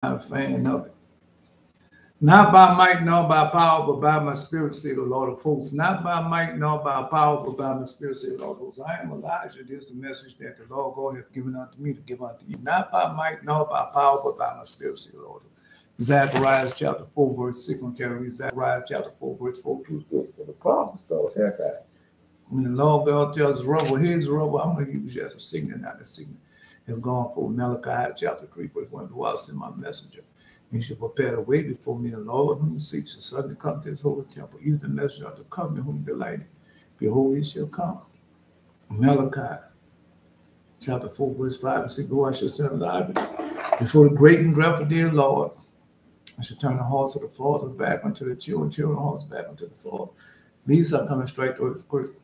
I'm a fan of it. Not by might nor by power, but by my spirit, say the Lord of hosts. Not by might nor by power, but by my spirit, say the Lord of hosts. I am Elijah. This is the message that the Lord God hath given unto me to give unto you. Not by might nor by power, but by my spirit, say the Lord. Zechariah chapter 4, verse 6. I'm telling you, Zechariah chapter 4, verse 4 through 6. The promise of haircut. When the Lord God tells us rubble, here's rubble, I'm going to use you as a signet, not a signet. Have gone for Malachi chapter 3, verse 1. Go out, send my messenger. He shall prepare the way before me, the Lord whom the seeks shall suddenly come to his holy temple. Even the messenger of the covenant whom he delighted. Behold, he shall come. Malachi chapter 4, verse 5 and 6. Go, I shall send Elijah before the great and dreadful day of the Lord. I shall turn the hearts of the fathers back unto the children, children hearts back unto the fathers. These are coming straight to the earth.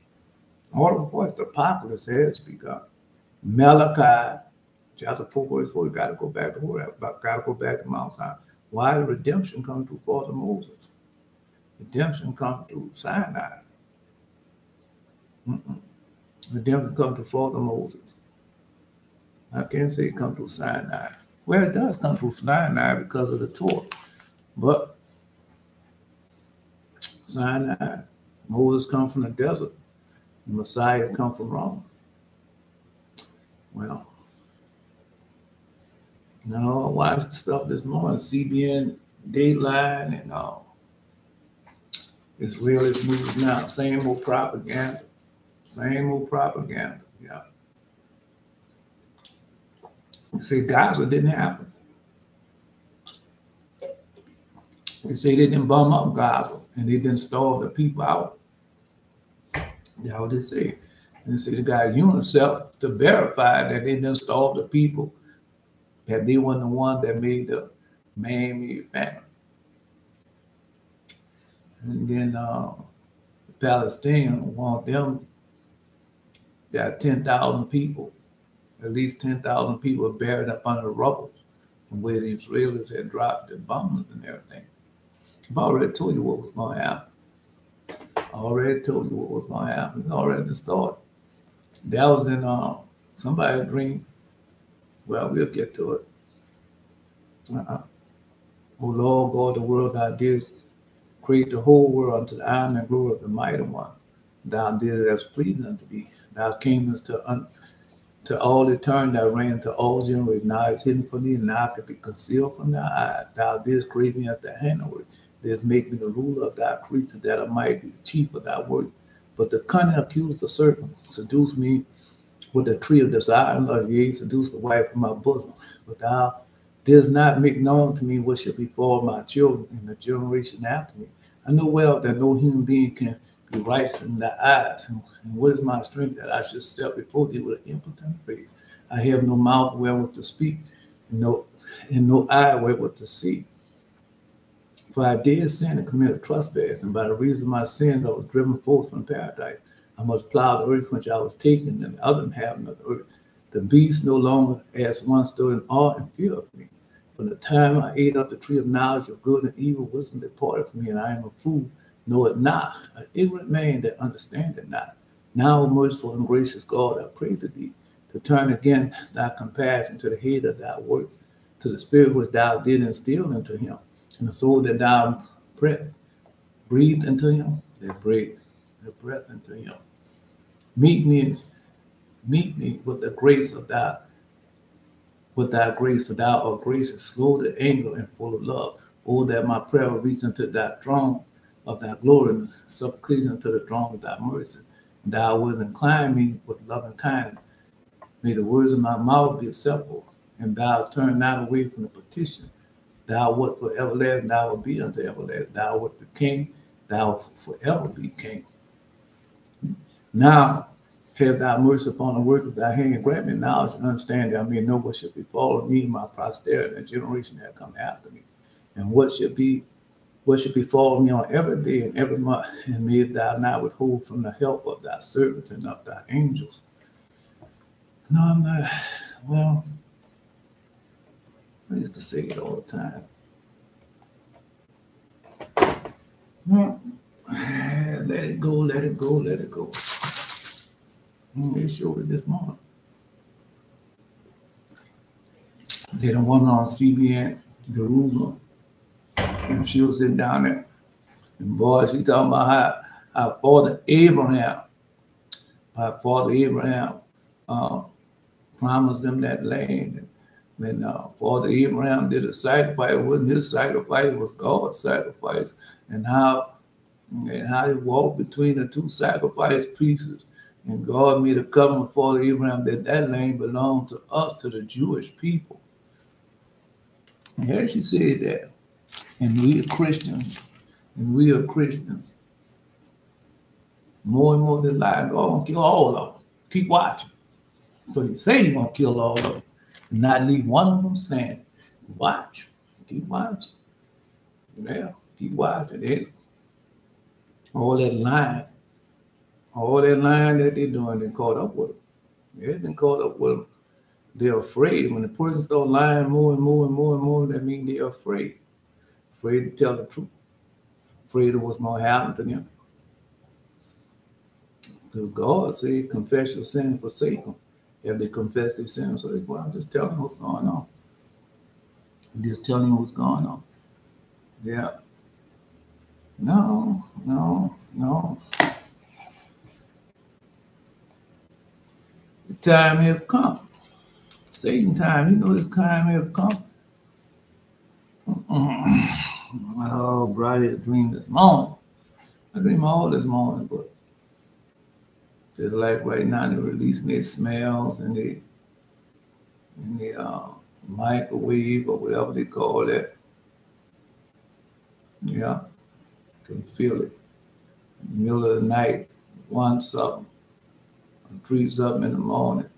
All of voice, the populace has begun. Malachi chapter 4, verse 4, you got to go back to where? Got to go back to Mount Sinai. Why did redemption come through Father Moses? Redemption come through Sinai. Redemption come through Father Moses. I can't say it come through Sinai. Well, it does come through Sinai because of the Torah. But Sinai, Moses come from the desert. The Messiah come from Rome. Well, no, I watched stuff this morning, CBN Dateline and Israelis news now. Same old propaganda. Same old propaganda. Yeah. They say Gaza didn't happen. They say they didn't bomb up Gaza and they didn't starve the people out. That's what they say. And they say they got UNICEF to verify that they didn't starve the people, that they weren't the one that made the man-made famine. And then the Palestinians want them, got 10,000 people, at least 10,000 people buried up under the rubble from where the Israelis had dropped their bombs and everything. I've already told you what was going to happen. I already told you what was going to happen. It already started. That was in somebody's dream. Well, we'll get to it. Oh Lord God, the world thou didst create the whole world unto the honor and glory of the mighty one. Thou did it as pleasing unto thee. Thou camest to all eternity, thou reignest to all generations. Now it's hidden from thee, and now it can be concealed from thy eyes. Thou didst create me as the handwork. Didst make me the ruler of thy creatures, that I might be the chief of thy work. But the cunning accused the serpent, seduced me with the tree of desire and love, yea, seduced the wife of my bosom. But thou didst not make known to me what shall befall my children in the generation after me. I know well that no human being can be righteous in thy eyes. And what is my strength that I should step before thee with an impotent face? I have no mouth wherewith to speak, and no eye wherewith to see. For I did sin and commit a trespass, and by the reason of my sins I was driven forth from paradise. I must plow the earth which I was taken, and the other inhabitant of the earth. The beast no longer as one stood in awe and fear of me. From the time I ate up the tree of knowledge of good and evil, wisdom departed from me, and I am a fool, know it not, an ignorant man that understandeth not. Now, O merciful and gracious God, I pray to thee, to turn again thy compassion to the head of thy works, to the spirit which thou didst instill into him, and the soul that thou breathed into him, that breathed the breath into him. Meet me with the grace of thy, with thy grace, for thou art gracious, slow to anger, and full of love. Oh, that my prayer will reach unto thy throne of thy glory, and supplication unto the throne of thy mercy. And thou wouldst incline me with loving kindness. May the words of my mouth be acceptable, and thou turn not away from the petition. Thou wert for everlasting, thou wilt be unto everlasting. Thou wert the king, thou wilt forever be king. Now have thy mercy upon the work of thy hand, and grant me knowledge and understanding, that I may know what shall befall me and my posterity and generation that come after me, and what should befall me on every day and every month, and may thou not withhold from the help of thy servants and of thy angels. No, I'm not. Well, I used to say it all the time. Let it go, let it go, let it go. They showed it this morning. They don't want it on CBN Jerusalem. And she was sitting down there. And boy, she talking about how Father Abraham promised them that land. And when Father Abraham did a sacrifice, it wasn't his sacrifice, it was God's sacrifice. And how they walked between the two sacrifice pieces. And God made a covenant with Father Abraham that that land belonged to us, to the Jewish people. And here she said that. And we are Christians. More and more they lie. God gonna kill all of them. Keep watching. But he say he gonna kill all of them. And not leave one of them standing. Watch. Keep watching. Yeah, keep watching. All that lying that they're doing, they caught up with them. They've been caught up with them. They're afraid. When the person starts lying more and more, that means they're afraid. Afraid to tell the truth. Afraid of what's going to happen to them. Because God said, confess your sin and forsake them. If they confess their sin, so they go out, just tell them what's going on. Just tell them what's going on. Yeah. No. The time has come. Satan time, you know this time has come. Oh, brother, I dreamed this morning. I dream all this morning, but just like right now they're releasing their smells and the microwave or whatever they call that. Yeah, can feel it. In the middle of the night, 1 something, 3 something in the morning.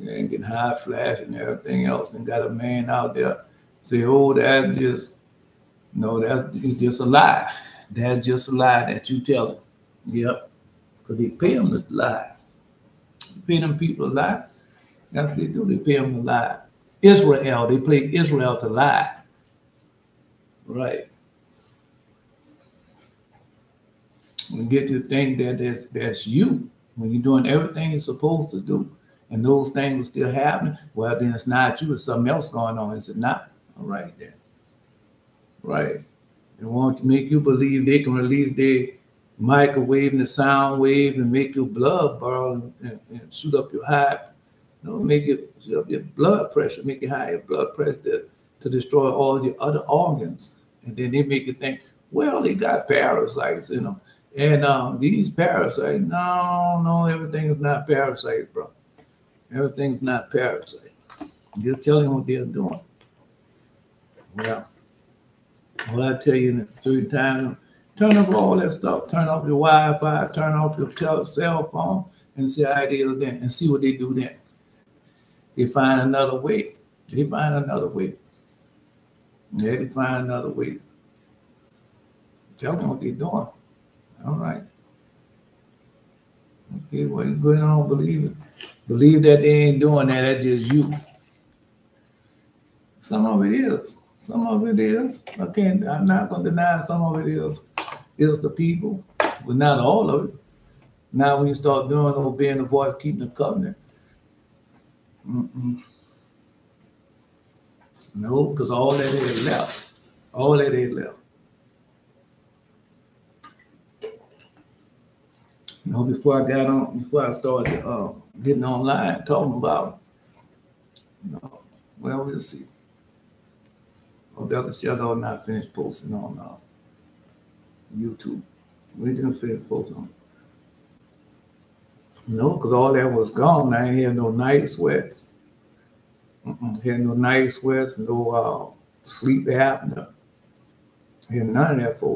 And get high flash and everything else, and got a man out there say, oh, that's just a lie. That's just a lie that you tell them. Yep. Because they pay them to lie. They pay them people to lie. That's what they do. They pay them to lie. Israel, they pay Israel to lie. Right. And get you to think that that's you when you're doing everything you're supposed to do. And those things are still happening, well, then it's not you, it's something else going on, is it not? All right, then. Right. They want to make you believe they can release their microwave and the sound wave and make your blood boil and shoot up your heart. Make it shoot up your blood pressure, make it higher blood pressure to destroy all your other organs. And then they make you think, well, they got parasites in them. And these parasites, no, everything is not parasite, bro. Everything's not parasite. Just tell them what they're doing. Yeah. Well, I tell you in a certain time, turn off all that stuff. Turn off your Wi-Fi, turn off your cell phone, and see how it is then, and see what they do then. They find another way. Yeah, they find another way. Tell them what they're doing. All right. Okay, well, you're going on, believe it. Believe that they ain't doing that. That's just you. Some of it is. I'm not going to deny some of it is the people, but not all of it. Now, when you start doing obeying the voice, keeping the covenant. No, because all that is left. Before I started getting online, talking about, well, we'll see. Brother Shadow not finished posting on YouTube. We didn't finish posting on. No, because all that was gone. I ain't had no night sweats. Had no night sweats, no sleep apnea. Had none of that for a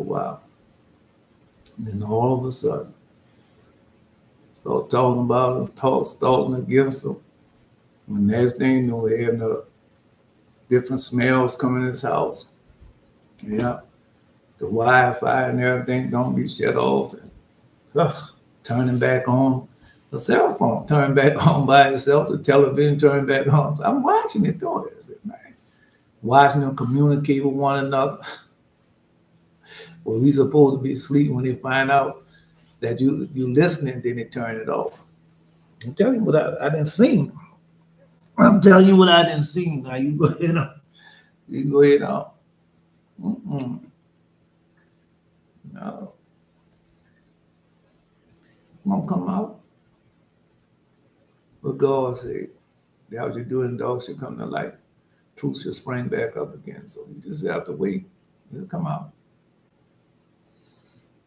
while. And then all of a sudden, start talking about them, starting against them, and everything, having the different smells coming in his house. Yeah. The Wi-Fi and everything don't be shut off. And, turning back on the cell phone, turning back on by itself, the television turning back on. So I'm watching it doing this, man. Watching them communicate with one another. Well, we supposed to be asleep when they find out that you listening, then they turn it off. I'm telling you what I done seen. I'm telling you what I didn't see. Now you go ahead on. You go ahead on. No. Won't come out. But God said, that what you do in the dog should come to light. Truth should spring back up again. So you just have to wait. It'll come out.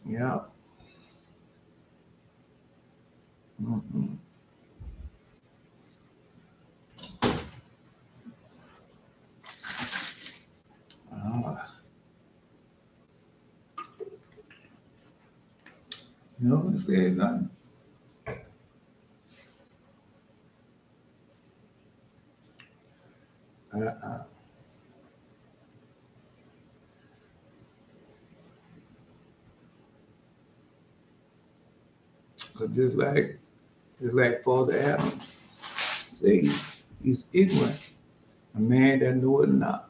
Yeah. You don't say nothing. But just like Father Adams, see, he's ignorant, a man that knoweth not.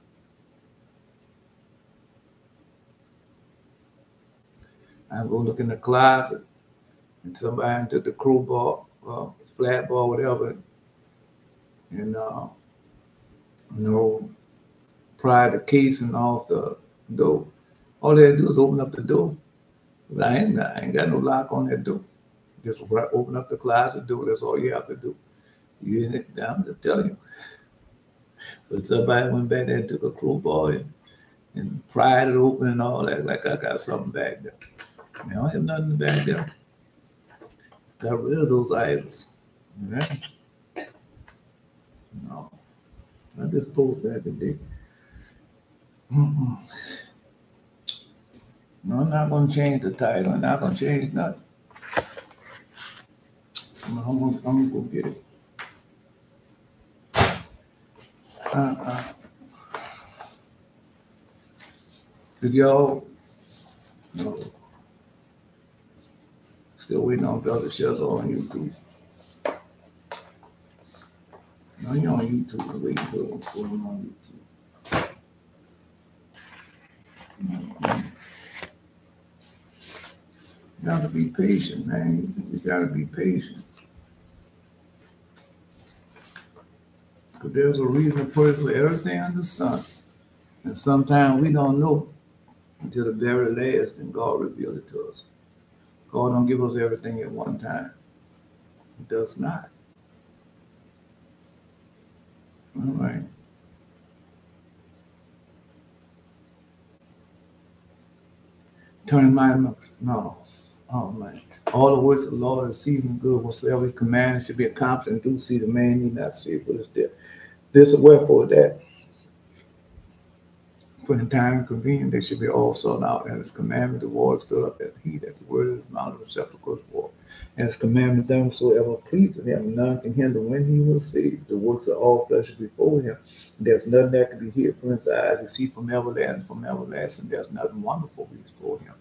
I go look in the closet, and somebody took the crowbar, flat bar, whatever, and pry the casing off the door. All they had to do is open up the door. I ain't got no lock on that door. Just open up the closet door. That's all you have to do. I'm just telling you. But somebody went back there and took a crowbar and pried it open and all that. Like I got something back there. I don't have nothing back there. Got rid of those items. Right? No. I just posted that today. No, I'm not going to change the title. I'm not going to change nothing. I'm going to go get it. Did y'all no. Still waiting on Brother Shezzo on YouTube. No, you're on YouTube. I'm waiting until I'm on YouTube. You have to be patient, man. You got to be patient. Because there's a reason for everything under the sun. And sometimes we don't know until the very last, and God revealed it to us. God don't give us everything at one time. He does not. All right. Turn my no. Oh man. All the words of the Lord is seasoned good, whatsoever he commands should be accomplished and do see the man need not see what is there. This is wherefore that for in time convenient they should be all sought out. And his commandment the word stood up at he that the word of his mouth receptacle is war. And his commandment them whatsoever pleases him, none can hinder when he will save. The works of all flesh are before him. There's nothing that can be hid from his eyes. He see from everlasting. There's nothing wonderful before him.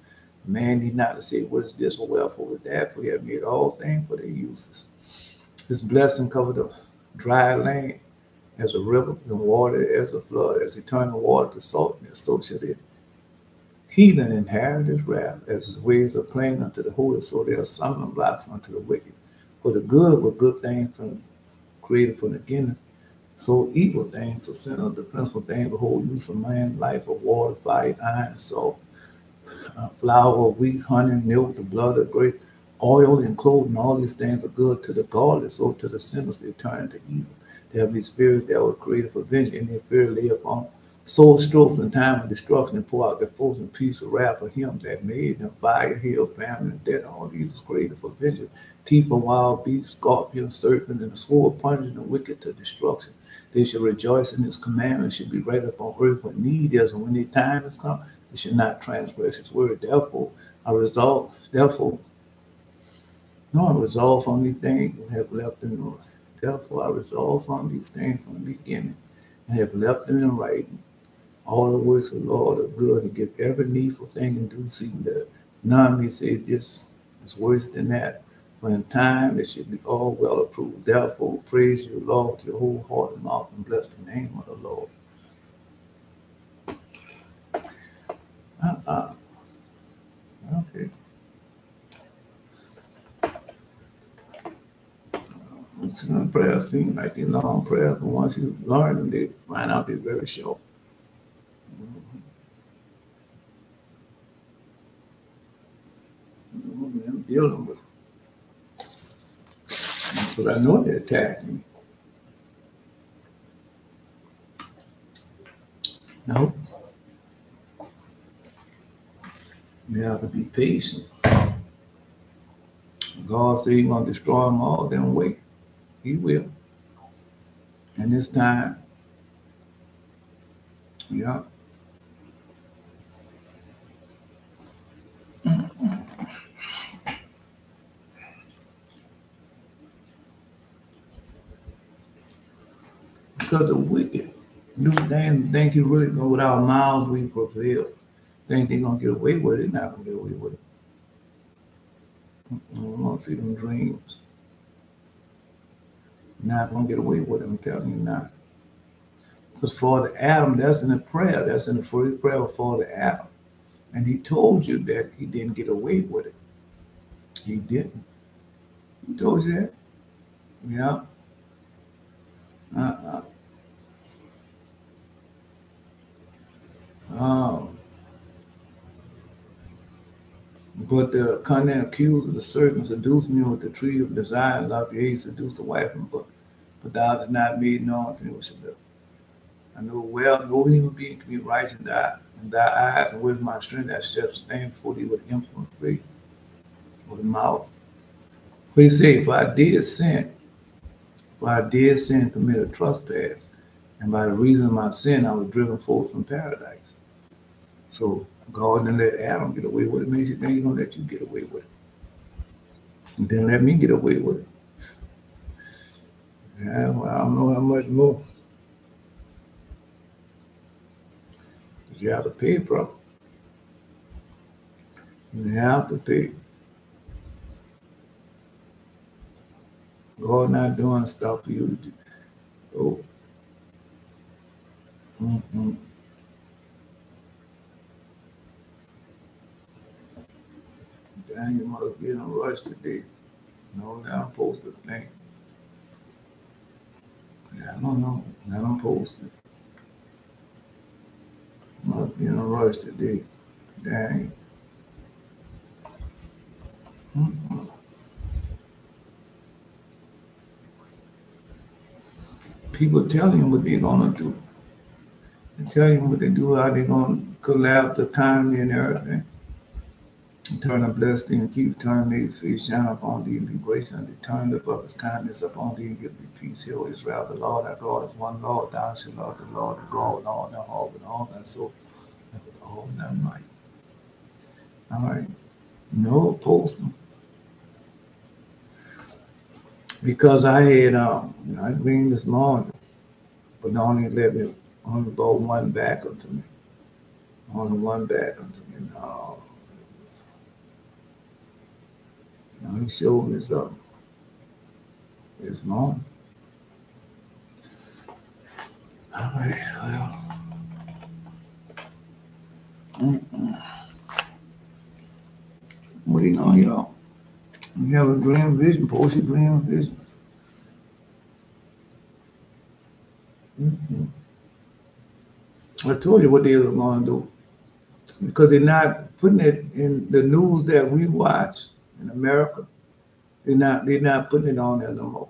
Man need not to say, what is this or wherefore is that? For he hath made all things for their uses. His blessing covered the dry land as a river, and water as a flood, as he turned the water to saltness, so shall the heathen inherit his wrath, as his ways are plain unto the holy, so they are stumbling blocks unto the wicked. For the good were good things from created from the beginning, so evil things for sin of the principal thing, the whole use of man, life of water, fire, iron, salt, flour, wheat, honey, milk, the blood of grape, oil, and clothing. All these things are good to the godless, or to the sinners they turn to evil. There be spirit that was created for vengeance, and their fear lay upon soul strokes in time of destruction, and pour out their foes in peace of wrath for him that made them. Fire, hail, famine, and death. All these is created for vengeance. Teeth of wild beasts, scorpion, serpent, and the sword plunging the wicked to destruction. They shall rejoice in his commandments, should be read up on earth when need is, and when their time has come, they should not transgress his word. Therefore, I resolve on these things and have left them in. Therefore, I resolve on these things from the beginning and have left them in writing. All the works of the Lord are good to give every needful thing in due season, that none may say this is worse than that. For in time it should be all well approved. Therefore, praise you, Lord, with your whole heart and mouth, and bless the name of the Lord. Okay. prayers seem like they're long prayers, but once you learn them, they find out they're very short. I'm dealing with it. Because I know they're attacking me. No. You have to be patient. God said he's going to destroy them all, then wait. He will. And this time, yeah. Because the wicked do things, think you really know with our mouths we prevail. Think they're going to get away with it. They're not going to get away with it. I want to see them dreams. Not going to get away with it. I'm telling you not. Because for the Adam, that's in the prayer. That's in the first prayer for the Adam. And he told you that he didn't get away with it. He didn't. He told you that? Yeah. But the cunning accuser, the serpent, seduced me with the tree of desire and love. Yea, seduced the wife, but thou hast not made known to me what shall live. I know well, no human being can be righteous in thy eyes, and with my strength I shall stand before thee with implement faith, with the mouth. For he said, if I did sin, commit a trespass, and by the reason of my sin I was driven forth from paradise. So God didn't let Adam get away with it. Makes you think he's going to let you get away with it. And then let me get away with it. Yeah, well, I don't know how much more. But you have to pay, bro. You have to pay. God not doing stuff for you to do. Oh. Dang, you must be in a rush today. No, that I'm posted thing. Yeah, I don't know. That I'm posted. Must be in a rush today. Dang. People telling you what they're gonna do. They tell you what they do, how they're gonna collapse the economy and everything. Turn a blessed thee and keep turning his face shine upon thee and be gracious and thee. Turn up of his kindness upon thee and give thee peace. Hear, O Israel, the Lord our God is one Lord. Thou shalt love the Lord thy God with all thy heart, with all thy soul, and with all thy might. All right. No posting. Because I had I dreamed this morning, but only brought one back unto me. Only one back unto me. No, he showed me something this morning. All right, well. Waiting on y'all. You have a dream vision, post your dream vision. I told you what they were going to do. Because they're not putting it in the news that we watch in America. They're not putting it on there no more.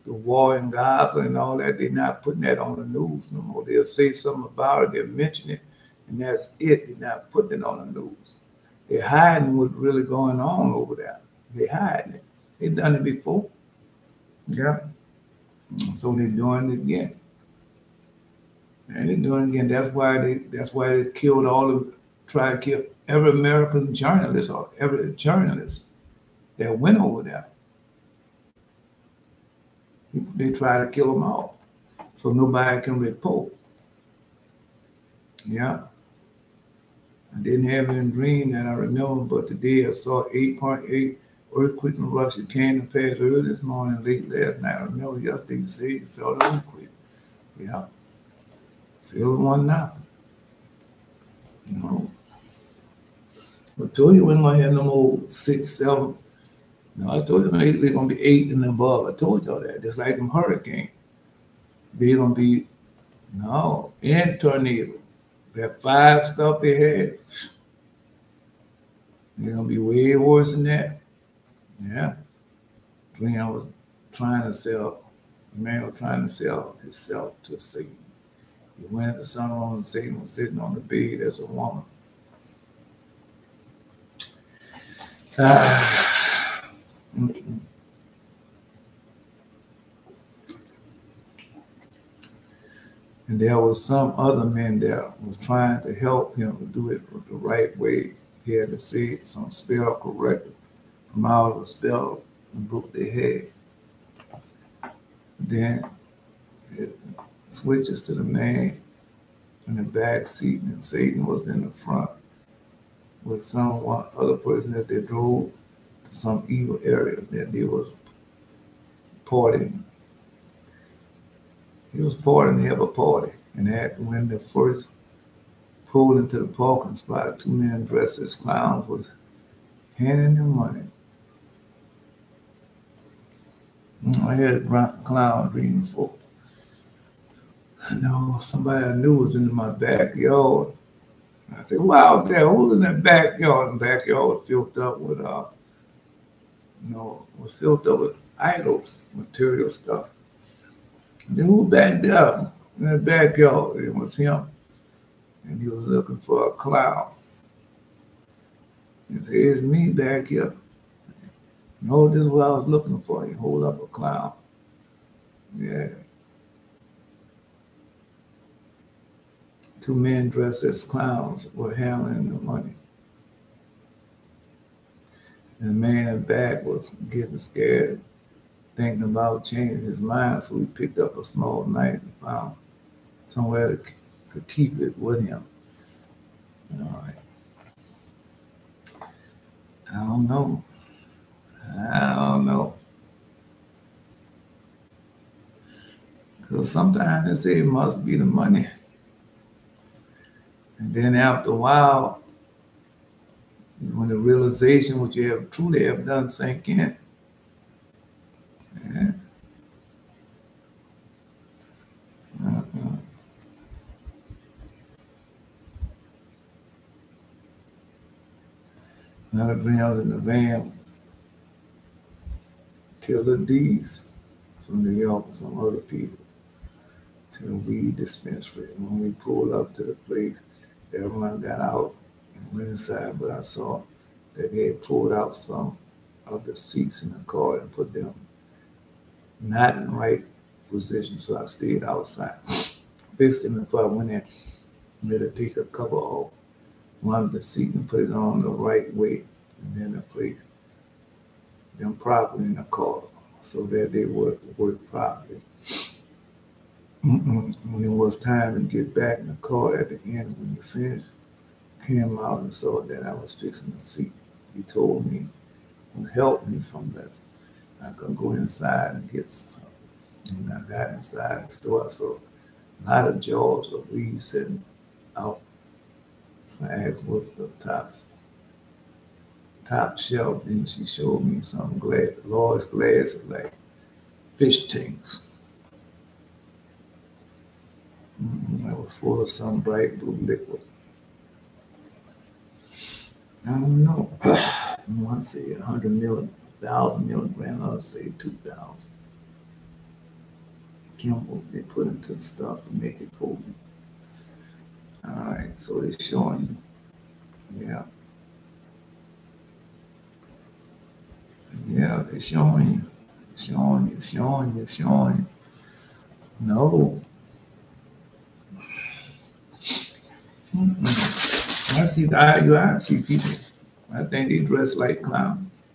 The war in Gaza and all that, they're not putting that on the news no more. They'll say something about it, they'll mention it, and that's it. They're not putting it on the news. They're hiding what's really going on over there. They're hiding it. They've done it before. Yeah. So they're doing it again. And they're doing it again. That's why they killed try to kill every American journalist or every journalist that went over there. They try to kill them all. So nobody can report. Yeah. I didn't have any dream that I remember, but today I saw 8.8 earthquake in Russia came to pass early this morning, late last night. I remember yesterday you said you felt an earthquake. Yeah. Feel one now. I told you we ain't gonna have no more 6, 7 No, I told you they're gonna be 8 and above. I told y'all that. Just like them hurricanes. They're gonna be no and tornado. That 5 stuff they had, they're gonna be way worse than that. Yeah. Dream I was trying to sell, the man was trying to sell himself to Satan. He went to some room and Satan was sitting on the bed as a woman. Mm-mm. And there was some other man there was trying to help him to do it the right way. He had to say some spell correctly from out of the spell the book they had. Then it switches to the man in the back seat, and Satan was in the front with some one other person that they drove to some evil area that they was partying. He was partying, they have a party. And that when they first pulled into the parking spot, 2 men dressed as clowns was handing them money. I had a clown dream before. No, somebody I knew was in my backyard. I said, wow, there, who's in that backyard? And the backyard was filled up with, was filled up with idols, material stuff. And then who back there in the backyard? It was him. And he was looking for a clown. He said, it's me back here. No, this is what I was looking for. He hold up a clown. Yeah. 2 men dressed as clowns were handling the money. And the man in the back was getting scared, thinking about changing his mind, so he picked up a small knife and found somewhere to keep it with him. All right. I don't know. Because sometimes they say it must be the money. And then after a while, when the realization what you have truly have done sink in, yeah. Another dream, I was in the van till the D's from New York and some other people to the weed dispensary. And when we pulled up to the place, everyone got out and went inside, but I saw that they had pulled out some of the seats in the car and put them not in the right position, so I stayed outside. Basically, if I went in, I had to take a cover off one of the seats and put it on the right way, and then I placed them properly in the car so that they would work properly. When it was time to get back in the car at the end, when he finished, came out and saw that I was fixing the seat. He told me, would help me from that. I could go inside and get something. And I got inside the store, so a lot of jars of weed sitting out. So I asked, what's the top shelf? Then she showed me some large glasses, like fish tanks. That was full of some bright blue liquid. I don't know. One said 1,000 milligrams, others say 2,000. Chemicals they put into the stuff to make it potent. All right, so they're showing you. Yeah. Yeah, they're showing you. Showing you. No. I see the IUI, I see people. I think they dress like clowns.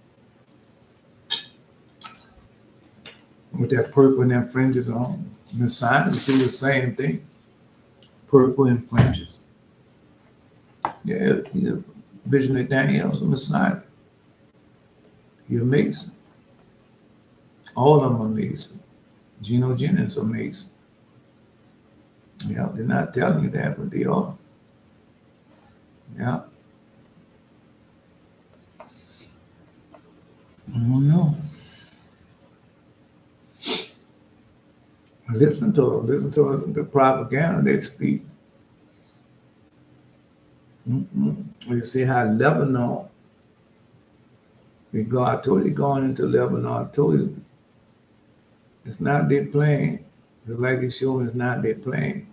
With that purple and them fringes on. And the signs do the same thing. Purple and fringes. Yeah, he's a vision of Daniel's a Messiah. He's a Mason. All of them are Mason. Geno Jennings are Mason. Yeah, they're not telling you that, but they are. Yeah. I don't know. Listen to the propaganda they speak. You see how Lebanon, I told you going into Lebanon, I told you it's not their plane. It's like it's showing it's not their plane.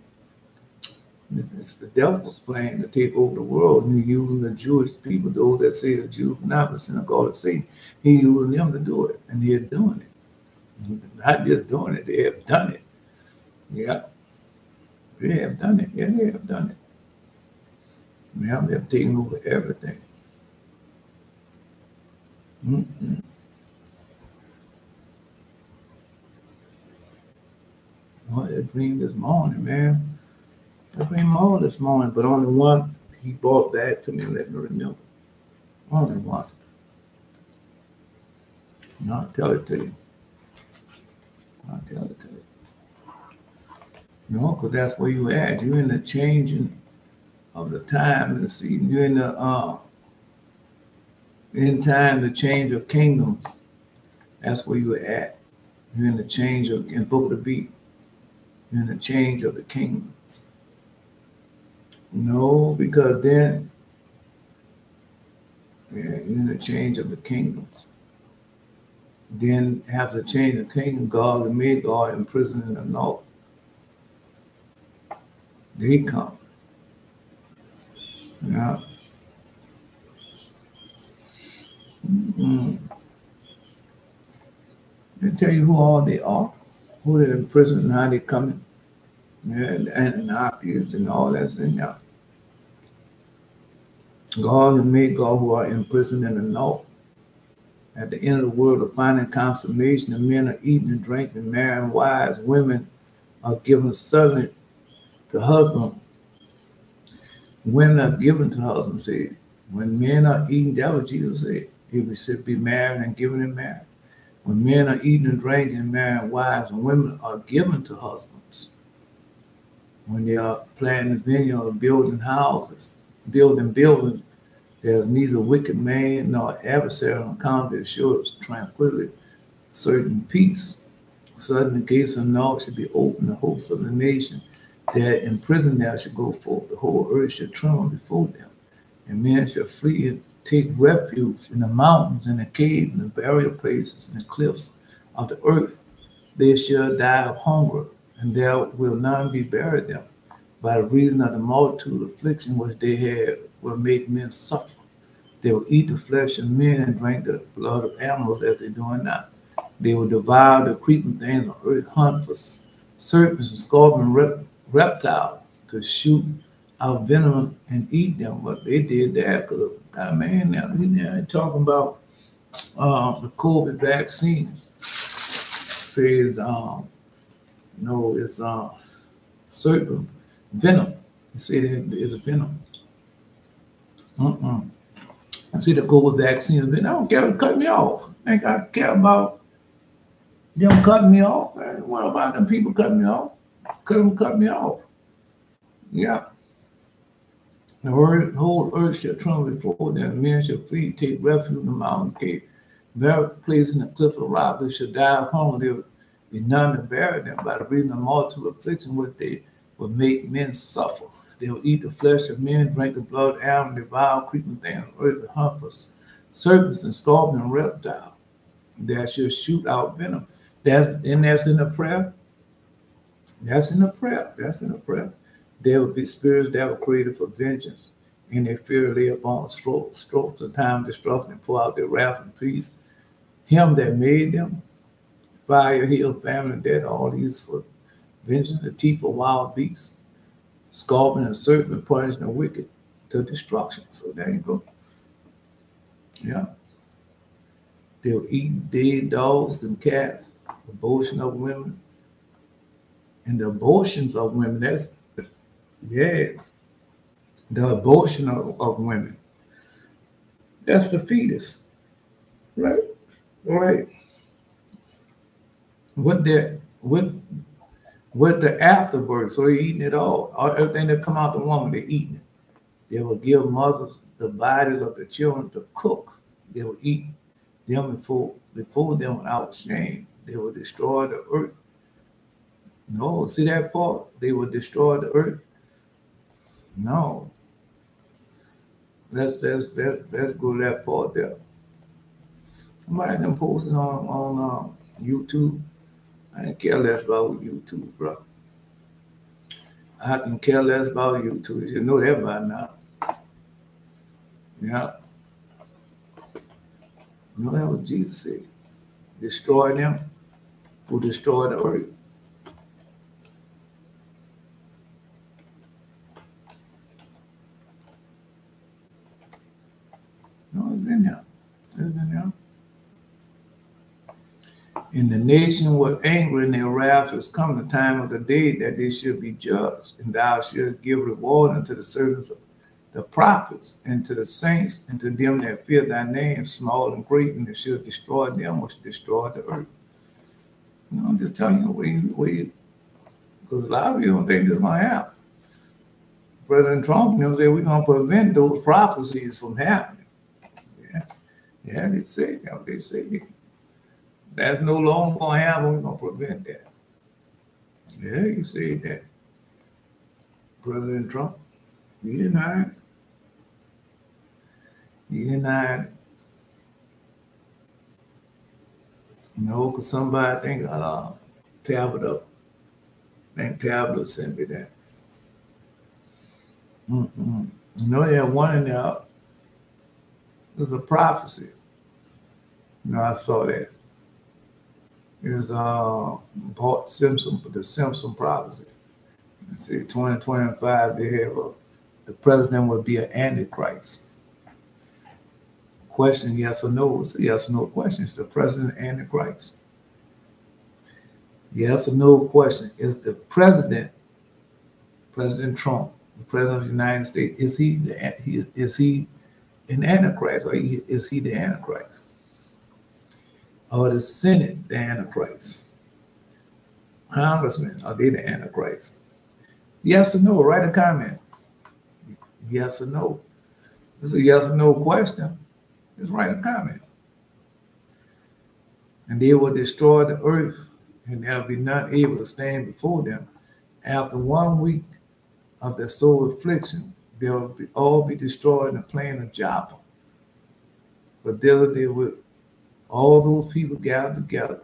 It's the devil's plan to take over the world, and he's using the Jewish people, those that say the Jews, not the synagogue of Satan. He's using them to do it, and they're doing it. Not just doing it, they have done it. Yeah, they have done it. Yeah, they have done it. Yeah, they're taking over everything. Mm-mm. Oh, that dream this morning, man. I dreamed all this morning, but only one he brought back to me and let me remember. Only one. And I'll tell it to you. I'll tell it to you. No, because that's where you at. You're in the changing of the time and the season. You're in the in time to change of kingdoms. That's where you're at. You're in the change of in Book of the Beat. You're in the change of the kingdoms. No, because then you're in the change of the kingdoms. Then after the change of the kingdom, God and Magog imprisoned in the north. They come. Yeah. They tell you who all they are, who they're in prison and how they coming. Yeah, and the accusers and all that's in there. God and Magog who are imprisoned in the north. At the end of the world, of finding consummation, the men are eating and drinking, marrying wives, women are given servant to husband. Women are given to husbands, said. When men are eating, that's what Jesus said. He should be married and given in marriage. When men are eating and drinking and marrying wives, and women are given to husbands. When they are planting the vineyard or building houses, building buildings, there's neither wicked man nor adversary on account that assures tranquility, certain peace. Suddenly the gates of the north should be open, the hopes of the nation that in prison there should go forth. The whole earth should tremble before them, and men shall flee and take refuge in the mountains, in the caves, in the burial places, in the cliffs of the earth. They shall die of hunger, and there will none be buried them. By the reason of the multitude of affliction which they had will make men suffer. They will eat the flesh of men and drink the blood of animals as they do now. They will devour the creeping things on earth, hunt for serpents and scorpions and reptiles to shoot out venom and eat them. But they did that because God, man, now he's talking about the COVID vaccine. Says no, it's certain venom. He said it's a venom. I see the COVID vaccine. I don't care if it cut me off. I think I care about them cutting me off. What about them people cutting me off? Cut me off. Yeah. The whole earth shall tremble before them. Men shall flee, take refuge in the mountain cave. Very place in the cliff of rock. They shall die of hunger. There will be none to bury them by the reason of multitude of affliction which they will make men suffer. They will eat the flesh of men, drink the blood of animals, devour creeping things on earth, and hunt for serpents and scorpions and reptiles. They shall shoot out venom. That's in the prayer. That's in the prayer. That's in the prayer. There will be spirits that were created for vengeance, and their fear lay upon strokes of time, destruction, and pour out their wrath and peace. Him that made them, fire, hail, famine, and death, all these for vengeance, the teeth of wild beasts, scorpion and serpent, punishing the wicked to destruction. So there you go. Yeah. They'll eat dead dogs and cats, abortion of women. And the abortions of women, that's, yeah, the abortion of women. That's the fetus, right? Right. With the afterbirth, so they're eating it all. Everything that come out the woman, they're eating it. They will give mothers the bodies of the children to cook. They will eat them before them without shame. They will destroy the earth. No, see that part? They will destroy the earth. No. Let's go to that part there. Somebody can post it on YouTube. I can care less about YouTube, bro. I can care less about YouTube. You know that by now. Yeah. You know that what Jesus said. Destroy them who destroy the earth. No, it's in there. It's in there. And the nation was angry, and their wrath has come the time of the day that they should be judged. And thou shalt give reward unto the servants of the prophets, and to the saints, and to them that fear thy name, small and great, and that shall destroy them which destroy the earth. You know, I'm just telling you, because a lot of you don't think this is going to happen. President Trump, you know, say we're going to prevent those prophecies from happening. Yeah, they say that. They say that. That's no longer going to happen. We're going to prevent that. Yeah, you say that. President Trump, he denied it. He denied it. No, because somebody think Tablet sent me that. You know, they have one in there. There's a prophecy. You know, I saw that. It's Bart Simpson, the Simpson prophecy. Let's see, 2025, they have the president would be an antichrist. Question, yes or no? It's a yes or no question. Is the president antichrist? Yes or no question. Is the president, President Trump, the president of the United States, is he an antichrist, or is he the antichrist? Or the Senate, the antichrist? Congressmen, are they the antichrist? Yes or no? Write a comment. Yes or no? It's a yes or no question. Just write a comment. And they will destroy the earth, and there will be none able to stand before them. After 1 week of their soul affliction, they will all be destroyed in the plain of Joppa. But there they will all those people gathered together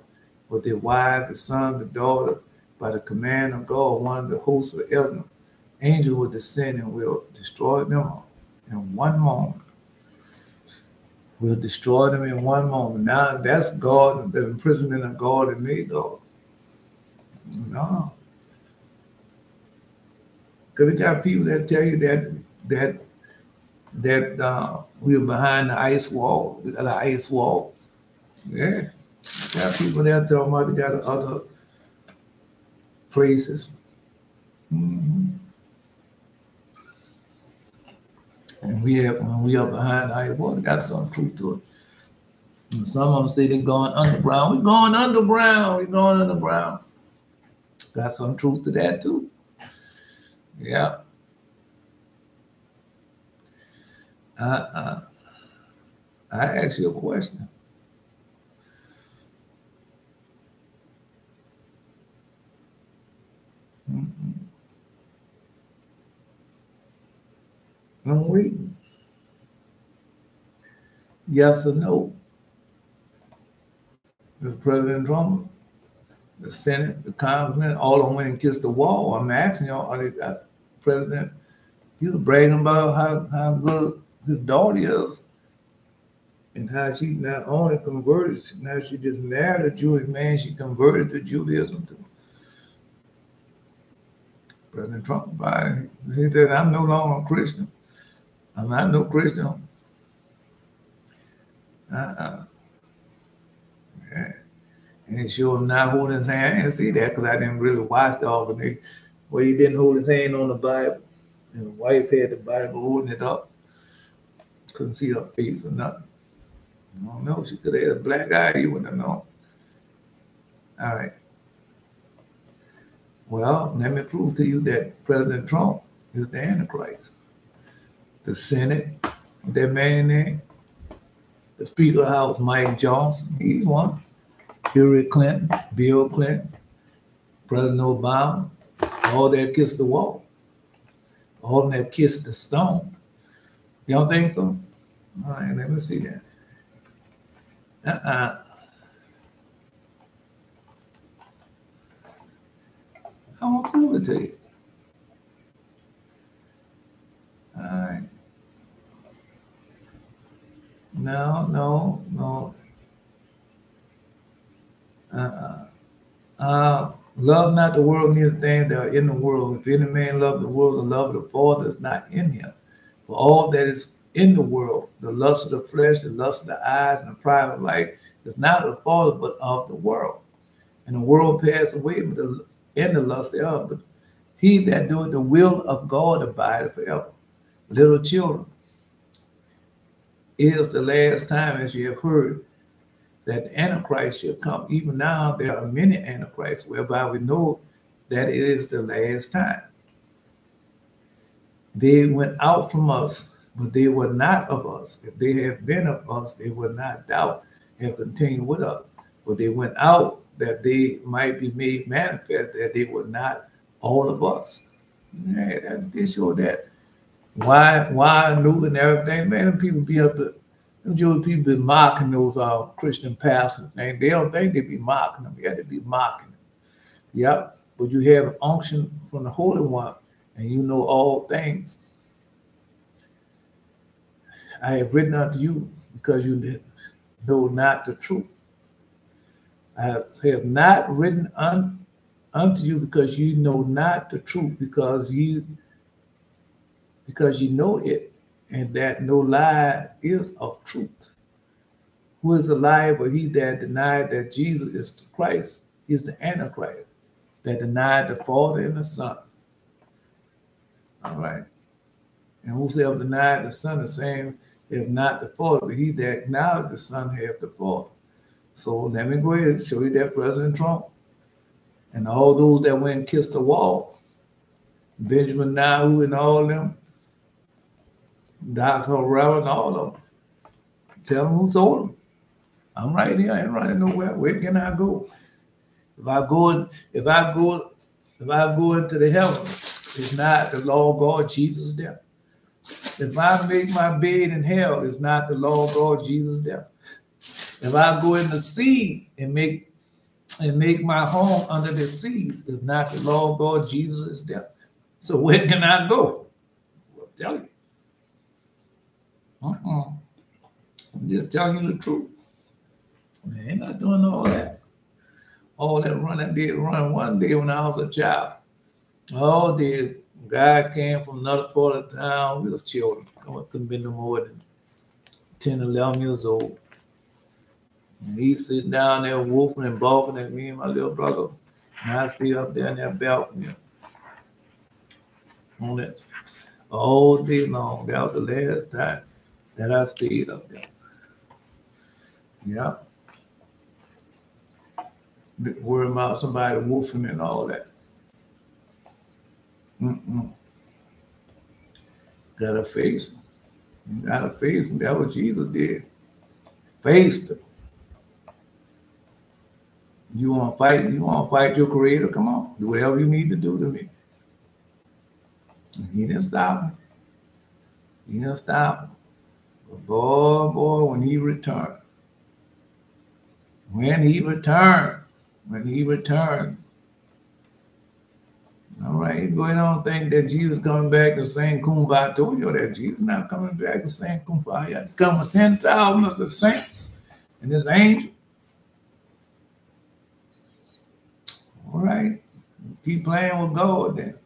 with their wives, the son, the daughter, by the command of God, one of the hosts of the elders, angel will descend and will destroy them all in one moment. We'll destroy them in one moment. Now that's God, the imprisonment of God and made God. No. Because we got people that tell you that we're behind the ice wall. We got an ice wall. Yeah. We got people that talking about they got other places. And when we are behind the ice wall, got some truth to it. And some of them say they're going underground. We're going underground. We're going underground. Got some truth to that too. Yeah. I ask you a question. I'm waiting. Yes or no? Does President Trump, the Senate, the Congressman, all of them went and kissed the wall? I'm asking y'all, are they got President? He was bragging about how good his daughter is and how she not only converted, now she just married a Jewish man, she converted to Judaism too. President Trump, he said, I'm no longer a Christian. I'm not no Christian. Yeah. And he showed him not holding his hand. I didn't see that because I didn't really watch all of it. Where he didn't hold his hand on the Bible. And the wife had the Bible holding it up. Couldn't see her face or nothing. I don't know. She could have had a black eye. You wouldn't have known. All right. Well, let me prove to you that President Trump is the Antichrist. The Senate, that man name, The Speaker of the House, Mike Johnson, he's one. Hillary Clinton, Bill Clinton, President Obama, all that kissed the wall. All that kissed the stone. You don't think so? All right, let me see that. I won't prove it to you. All right. No. Love not the world, neither things that are in the world. If any man love the world, the love of the Father is not in him. For all that is in the world, the lust of the flesh, the lust of the eyes, and the pride of life, is not of the Father, but of the world. And the world passed away in the lust thereof. But he that doeth the will of God abideth forever. Little children, it is the last time, as you have heard, that the Antichrist shall come. Even now there are many Antichrists, whereby we know that it is the last time. They went out from us, but they were not of us. If they had been of us, they would not doubt and continue with us. But they went out that they might be made manifest that they were not all of us. Yeah, they show that. Why new and everything, man, them people be up to, them Jewish people be mocking those Christian pastors. And they don't think they be mocking them. Yeah, they be mocking them. Yep. But you have an unction from the Holy One, and you know all things. I have written unto you because you know not the truth. I have not written unto you because you know not the truth, because you know it, and that no lie is of truth. Who is a liar but he that denied that Jesus is the Christ, is the Antichrist, that denied the Father and the Son. All right. And whosoever denied the Son, the same if not the Father, but he that acknowledged the Son hath the Father. So let me go ahead and show you that President Trump and all those that went and kissed the wall, Benjamin Netanyahu and all them, Dr. Rowell and all of them. Tell them who told them. I'm right here. I ain't running nowhere. Where can I go? If I go into the heavens, it's not the Lord God Jesus there. If I make my bed in hell, it's not the Lord God Jesus there. If I go in the sea and make my home under the seas, it's not the Lord God Jesus is there. So where can I go? I'll tell you. I'm just telling you the truth. I ain't not doing all that. All that running, I did run one day when I was a child. Oh, the guy came from another part of town. We was children. Couldn't be no more than 10, 11 years old. And he sitting down there whooping and balking at me and my little brother. And I stay up there in that balcony on that all day long. That was the last time that I stayed up there. Yeah. Worry about somebody wolfing and all that. Gotta face him. You gotta face him. That's what Jesus did. Faced him. You want to fight your creator? Come on. Do whatever you need to do to me. And he didn't stop him. He didn't stop him. But boy, when he returned, all right, you going on think that Jesus coming back the same kumbaya. I told you that Jesus not coming back the same kumbaya. He come with 10,000 of the saints and his angel. All right, keep playing with God then.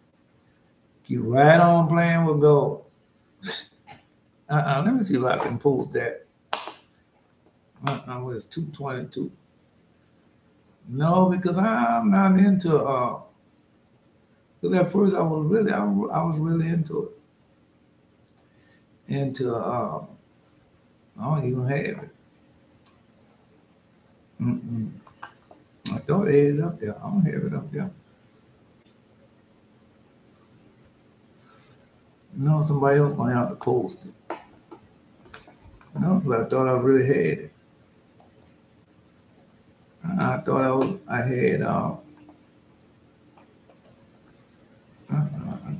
Keep right on playing with God. Let me see if I can post that. It's 2:22. No, because I'm not into because at first I was really into it. I don't even have it. I thought I had it up there. I don't have it up there. No, somebody else might have to post it. No, because I thought I really had it. I thought I had, I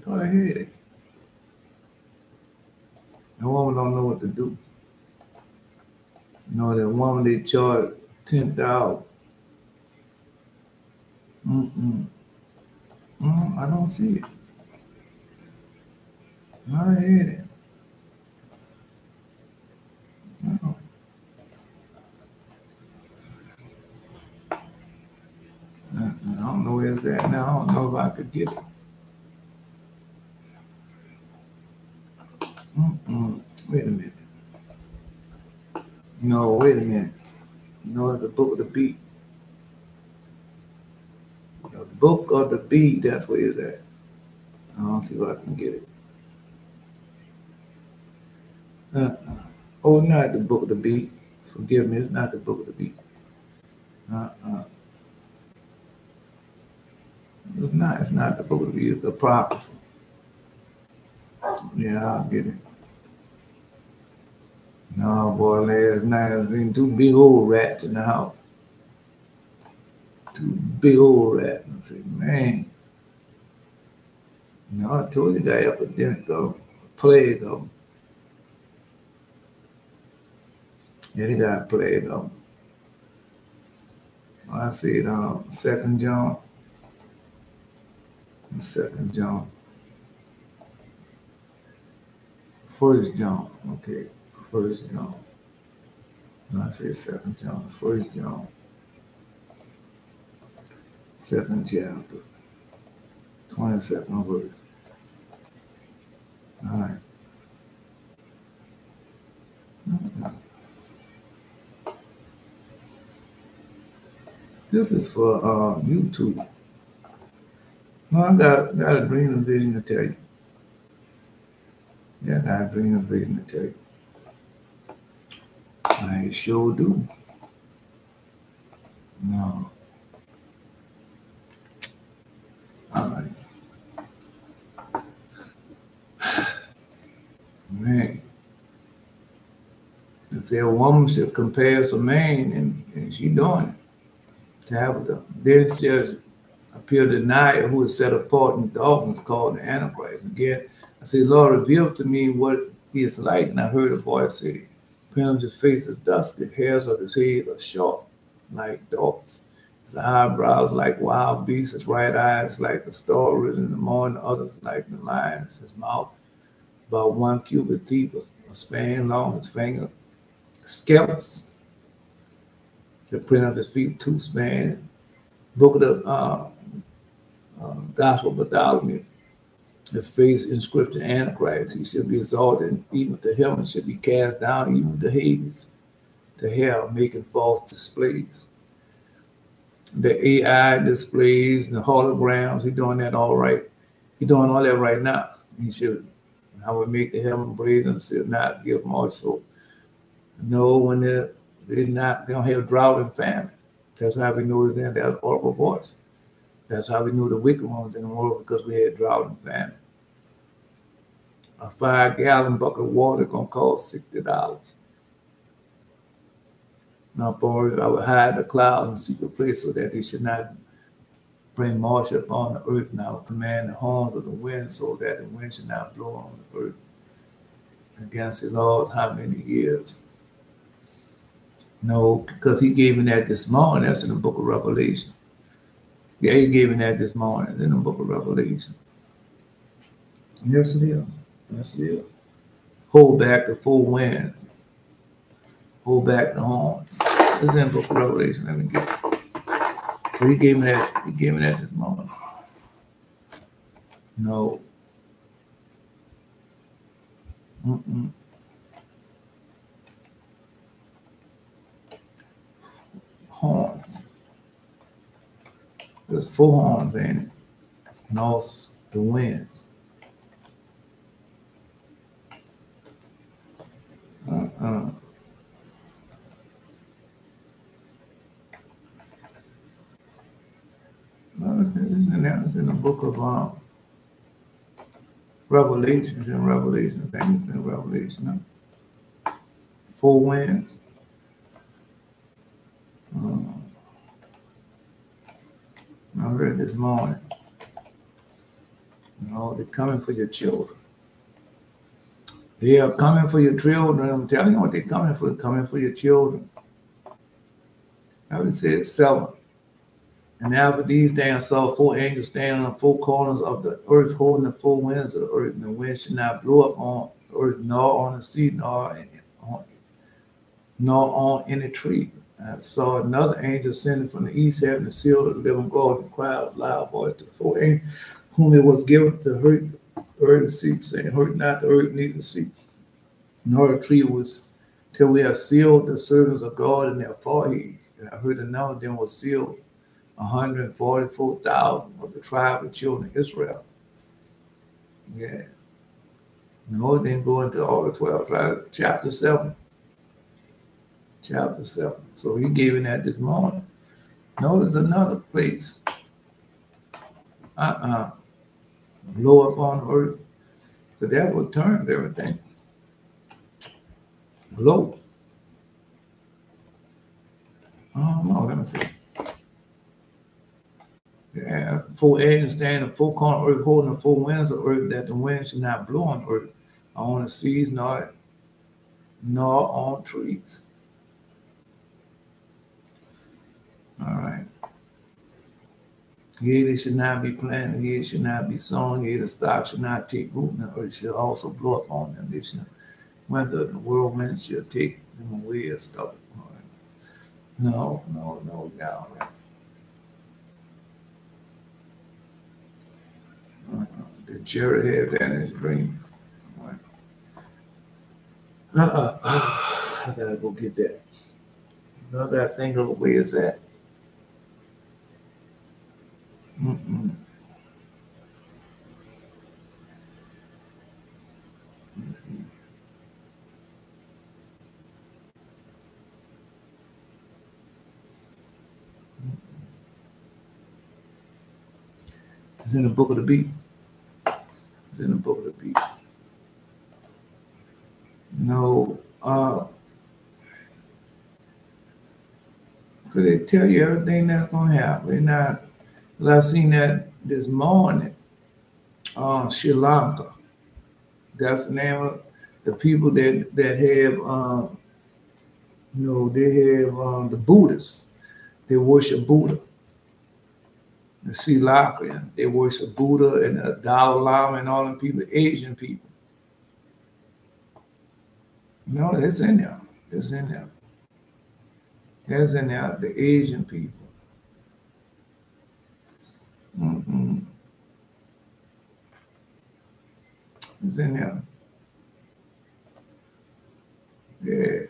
thought I had it. The woman don't know what to do. You know, that woman they charge 10,000. I don't see it. I had it. No. I don't know where it's at now. I don't know if I could get it. Wait a minute. No, wait a minute. You know, it's the book of the beat. The book of the beat, that's where it's at. I don't see if I can get it. Oh, not the book of the beat. Forgive me, it's not the book of the beat. It's not the book of the beat, it's the apocrypha. Yeah, I'll get it. No, boy, last night I seen two big old rats in the house. Two big old rats. I said, man. No, I told you got epidemic of them, plague of them. Yeah, they got a plague of them. I see it on 2nd John. 2nd John. 1st John. Okay. 1st John. No, I say 2nd John. 1st John. 2nd chapter. 22nd verse. All right. This is for YouTube. No, I got a dream and vision to tell you. Yeah, I got a dream and vision to tell you. I sure do. No. All right. Man. They say a woman should compare to a man, and she doing it. Tabitha. Then there's a pure denier who is set apart in darkness called the Antichrist. Again, I say, Lord, reveal to me what he is like. And I heard a voice say, Print his face is dusky, hairs of his head are sharp, like darts. His eyebrows like wild beasts, his right eyes like the star risen in the morning, others like the lions. His mouth about 1 cubit deep, a span long, his finger. Scalps, the print of his feet, 2 span. Book of the Gospel of Bartholomew. His face inscription Antichrist. He should be exalted even to heaven, should be cast down even to Hades, to hell, making false displays. The AI displays, the holograms, he's doing that all right. He's doing all that right now. He should. I would make the heaven brazen, should not give much. So, no, when they don't have drought and famine. That's how we know it's in that audible voice. That's how we knew the wicked ones in the world, because we had drought and famine. A 5-gallon bucket of water gonna cost $60. Now, boys, I would hide the clouds in secret place so that they should not bring march upon the earth. And I would command the horns of the wind so that the wind should not blow on the earth. Against the Lord, how many years? No, because he gave me that this morning. That's in the book of Revelation. Yeah, he gave me that this morning in the book of Revelation. Yes, it is. Yes, it is. Hold back the 4 winds. Hold back the horns. It's in the book of Revelation. Let me get it. So he gave me that. He gave me that this morning. No. Horns. There's 4 horns, ain't it? North, the winds. No, it's in the book of Revelation. It's in Revelation. I think it's in Revelation. No? four winds. I read this morning. No, they're coming for your children. They are coming for your children. I'm telling you what they're coming for. They're coming for your children. I would say it's 7. And after these days I saw 4 angels standing on the 4 corners of the earth, holding the 4 winds of the earth. And the wind should not blow up on the earth, nor on the sea, nor on any tree. I saw another angel ascending from the east, having the seal of the living God, and cried with a loud voice to 4 angels, whom it was given to hurt the earth and sea, saying, hurt not the earth, neither the sea, nor the tree, was till we have sealed the servants of God in their foreheads. And I heard another of them was sealed, 144,000 of the tribe of children of Israel. Yeah. No, it didn't go into all the 12 tribes. Chapter 7. Chapter 7. So he gave it that this morning. Notice another place. Blow up on the earth. Because that will turn everything. Blow. I don't know. Let me see. Yeah, 4 angels standing in 4 corners of earth, holding the 4 winds of earth, that the wind should not blow on earth, on the seas, nor on trees. All right. Yea, they should not be planted, yea, should not be sown, yea, the stock should not take root, and the earth shall also blow up on them. They shall, whether the whirlwind shall take them away and stuff. All right. No, all right. The chariot had that in his dream. All right. I gotta go get that. I gotta think of where it's at. It's in the book of the beat. It's in the book of the beat. No, could they tell you everything that's gonna happen? They're not. Well, I seen that this morning. Sri Lanka. That's the name of the people that have they have the Buddhists. They worship Buddha. The Sri Lankans, they worship Buddha and the Dalai Lama and all them people, Asian people. No, it's in there. It's in there. It's in there, the Asian people. It's in there. Yeah.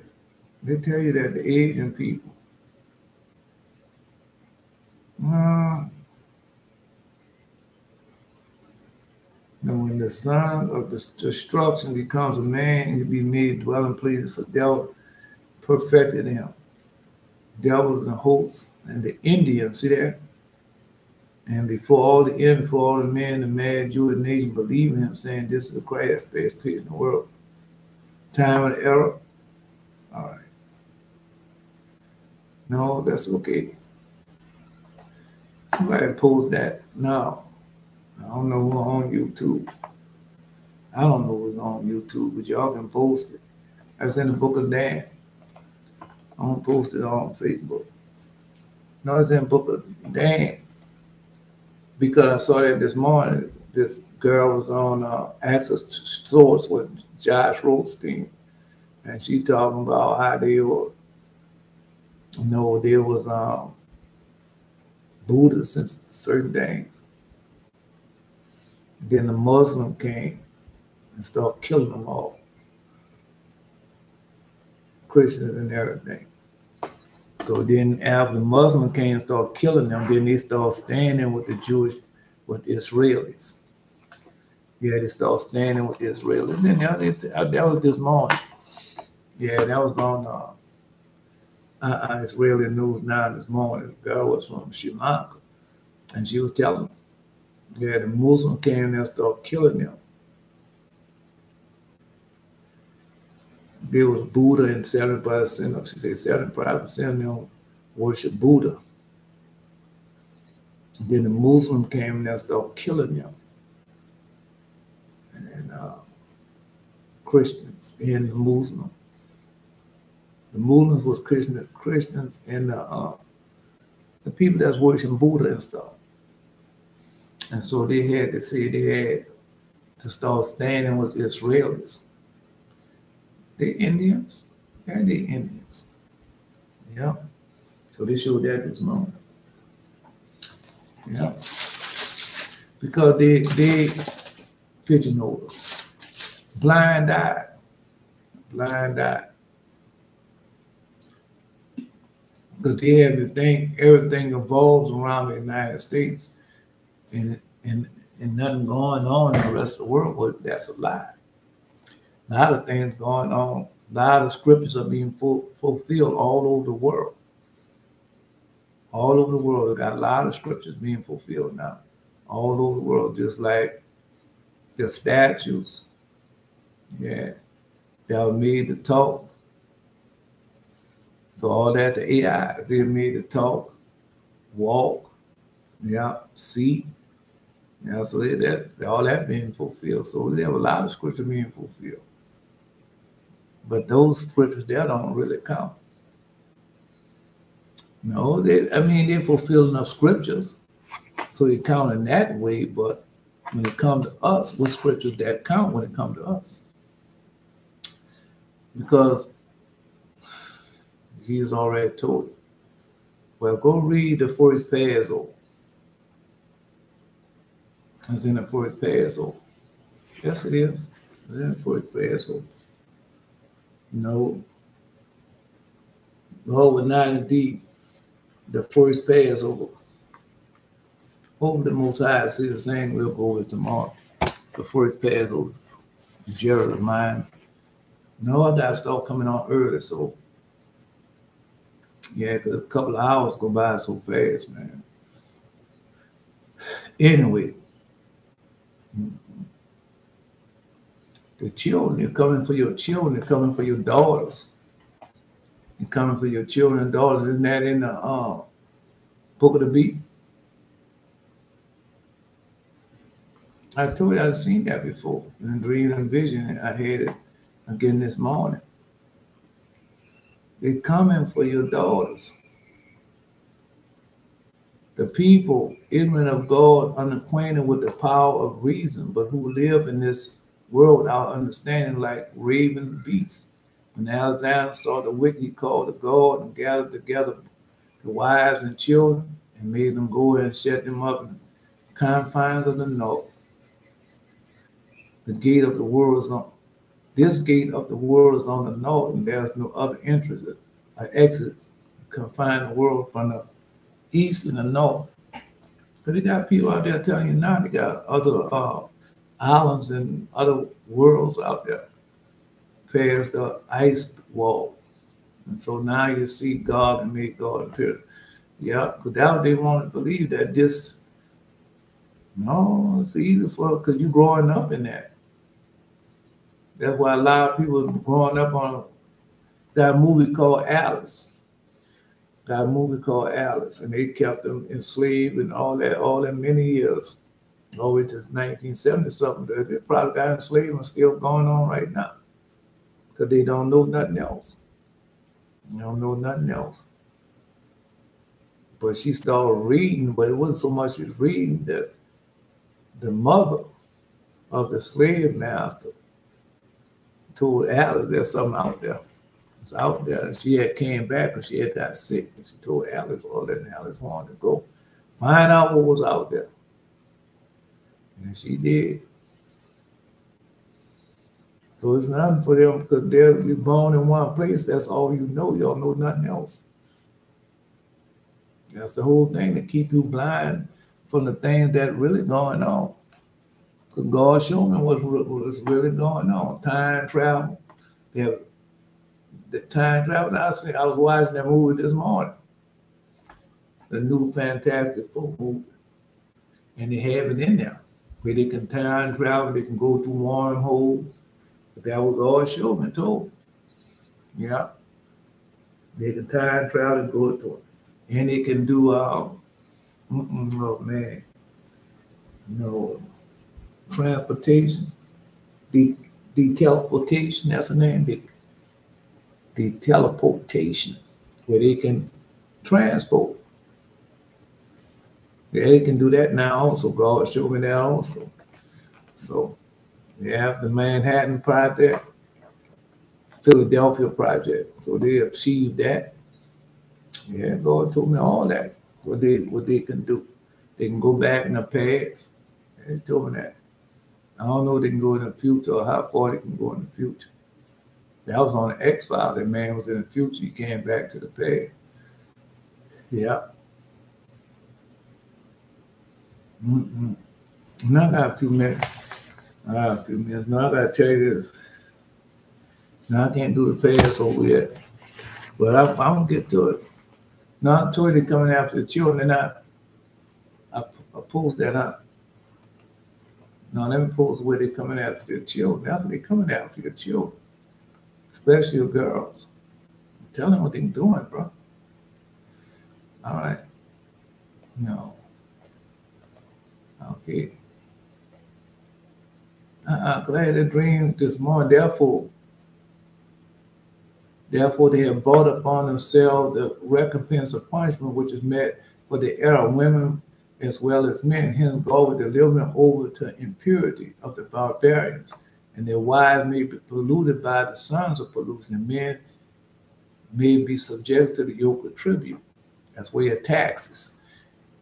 They tell you that the Asian people. When the son of destruction becomes a man, he'll be made dwelling places for devil, perfected him. Devils and the hosts and the Indians, see that? And before all the men, the mad Jewish nation believe in him, saying this is the greatest place in the world. Time of the error. All right. No, that's okay. Somebody post that. No. I don't know who's on YouTube. I don't know who's on YouTube, but y'all can post it. That's in the book of Dan. I don't post it on Facebook. No, it's in the book of Dan. Because I saw that this morning. This girl was on Access Source with Josh Rothstein. And she talking about how they were, there was Buddhists and certain things. Then the Muslim came and started killing them all. Christians and everything. So then after the Muslim came and started killing them, then they started standing with the Israelis. Yeah, they started standing with the Israelis. And that was this morning. Yeah, that was on Israeli News Now this morning. The girl was from Sri Lanka. And she was telling them, yeah, the Muslim came there and started killing them. there was Buddha and 70%, she said 75% of them worship Buddha. Then the Muslim came and they started killing them. And Christians and the Muslim. The Muslims was Christians and the people that's worshiping Buddha and stuff. And so they had to say they had to start standing with the Israelis. They Indians, and they Indians. Yeah. So they showed that this morning. Yeah. Because they pigeonholed us. Blind eye. Because they everything evolves around the United States and nothing going on in the rest of the world, but that's a lie. A lot of things going on. A lot of scriptures are being fulfilled all over the world. All over the world, we got a lot of scriptures being fulfilled now. All over the world, just like the statues. Yeah, that were made to talk. So all that, the AI, they're made to talk, walk, yeah, see. Yeah, so all that being fulfilled. So we have a lot of scripture being fulfilled. But those scriptures there don't really count. No, they fulfill enough scriptures, so they count in that way. But when it comes to us, what scriptures that count when it comes to us? Because Jesus already told you. Well, go read the first Passover. It's in the first Passover. Yes, it is. It's in the first Passover. No. God would not indeed the first Passover. Over the Most High, see the same, we'll go over it tomorrow. The first Passover, Jeremiah. No, I got to start coming on early, so yeah, because a couple of hours go by so fast, man. Anyway, the children, they're coming for your children, they're coming for your daughters. They're coming for your children and daughters. Isn't that in the Book of the Beast? I told you I've seen that before in a dream and vision. I had it again this morning. They're coming for your daughters. The people ignorant of God, unacquainted with the power of reason, but who live in this world without understanding like raven beasts. When Alexander saw the wicked, he called the God and gathered together the wives and children and made them go and shut them up in the confines of the north. The gate of the world is on this gate of the world is on the north, and there's no other entrance or exit. You confine the world from the east and the north. So they got people out there telling you now they got other islands and other worlds out there past the ice wall. And so now you see God and make God appear. Yeah, because that they want to believe that this, no, it's easy for, because you're growing up in that. That's why a lot of people growing up on that movie called Alice. Got a movie called Alice, and they kept them enslaved and all that many years, all the way to 1970 something. They probably got enslaved and still going on right now because they don't know nothing else. They don't know nothing else. But she started reading, but it wasn't so much as reading that the mother of the slave master told Alice there's something out there. It's out there. And she had came back because she had got sick. And she told Alice all that, and Alice wanted to go find out what was out there. And she did. So it's nothing for them because you're born in one place. That's all you know. You don't know nothing else. That's the whole thing, to keep you blind from the things that really going on. Because God showed me what's really going on. Time travel. The time travel. I was watching that movie this morning. The new Fantastic Four movie. And they have it in there. Where they can time travel, they can go through wormholes. But that was all showed me, told me. Yeah. They can time travel and go to it. And they can do, oh man, no, transportation, the teleportation, that's the name, the teleportation, where they can transport. Yeah, they can do that now also. God showed me that also. So, yeah, the Manhattan Project, Philadelphia Project. So they achieved that. Yeah, God told me all that. What they can do. They can go back in the past. He told me that. I don't know if they can go in the future or how far they can go in the future. That was on the X-Files. That man was in the future. He came back to the past. Yeah. Mm-mm. Now I got a few minutes. Now I got to tell you this. Now I can't do the Passover yet. But I'm going to get to it. Now I told you they're coming after the children. And I post that up. Now let me post where they're coming after the children. They're coming after your children. Especially your girls. Tell them what they're doing, bro. All right. No. Okay. Glad the dream this morning. Therefore, they have brought upon themselves the recompense of punishment, which is met for the error of women as well as men. Hence, God will deliver them over to impurity of the barbarians, and their wives may be polluted by the sons of pollution, and men may be subject to the yoke of tribute. That's where your taxes.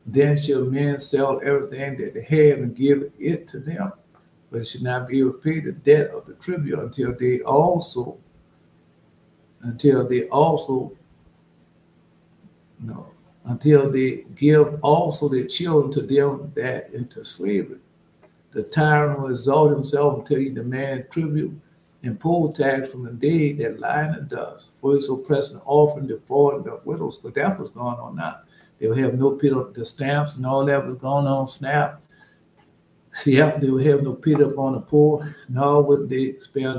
Then shall men sell everything that they have and give it to them, but it should not be able to pay the debt of the tribute until they also, no, until they give also their children to them that into slavery. The tyrant will exalt himself until he demand tribute and poll tax from the dead that lie in the dust. For his oppressing offering the foreign the widows, because that was going on now. They will have no pity on the stamps and all that was going on, snap. Yeah, they will have no pity upon the poor, nor would they spare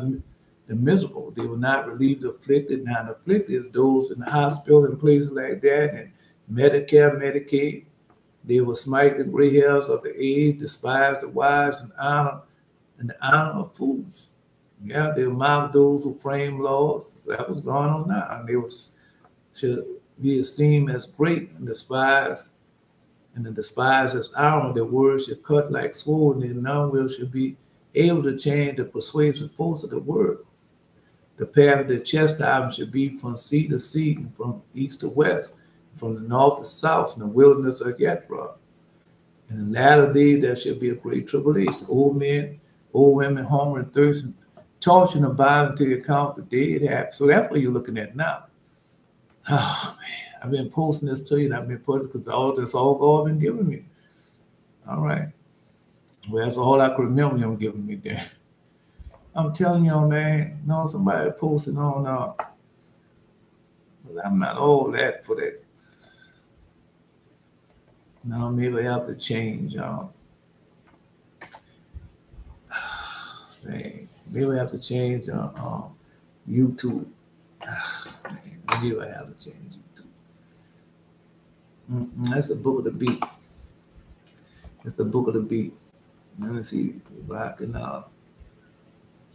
the miserable. They will not relieve the afflicted. Now, the afflicted is those in the hospital and places like that, and Medicare, Medicaid. They will smite the gray hairs of the aged, despise the wise, and the honor of fools. Yeah, they will mock those who frame laws. That was going on now. And they should be esteemed as great and despised, and the despised as iron. Their words should cut like sword, and none will should be able to change the persuasive force of the word. The path of the chastisement should be from sea to sea, and from east to west, from the north to south, in the wilderness of Yathrib. In the latter days there shall be a great tribulation. Old men, old women, hunger and thirst, and torture and abide until you count the day it happens. So that's what you're looking at now. Oh man, I've been posting this to you, and I've been posting because that's all God been giving me. All right. Well, that's all I can remember Him giving me there. I'm telling y'all, man, somebody posting on, but I'm not all that for that. Now maybe I have to change, man, maybe I have to change YouTube. Man, maybe I have to change YouTube. That's the book of the beat. It's the book of the beat. Let me see if I can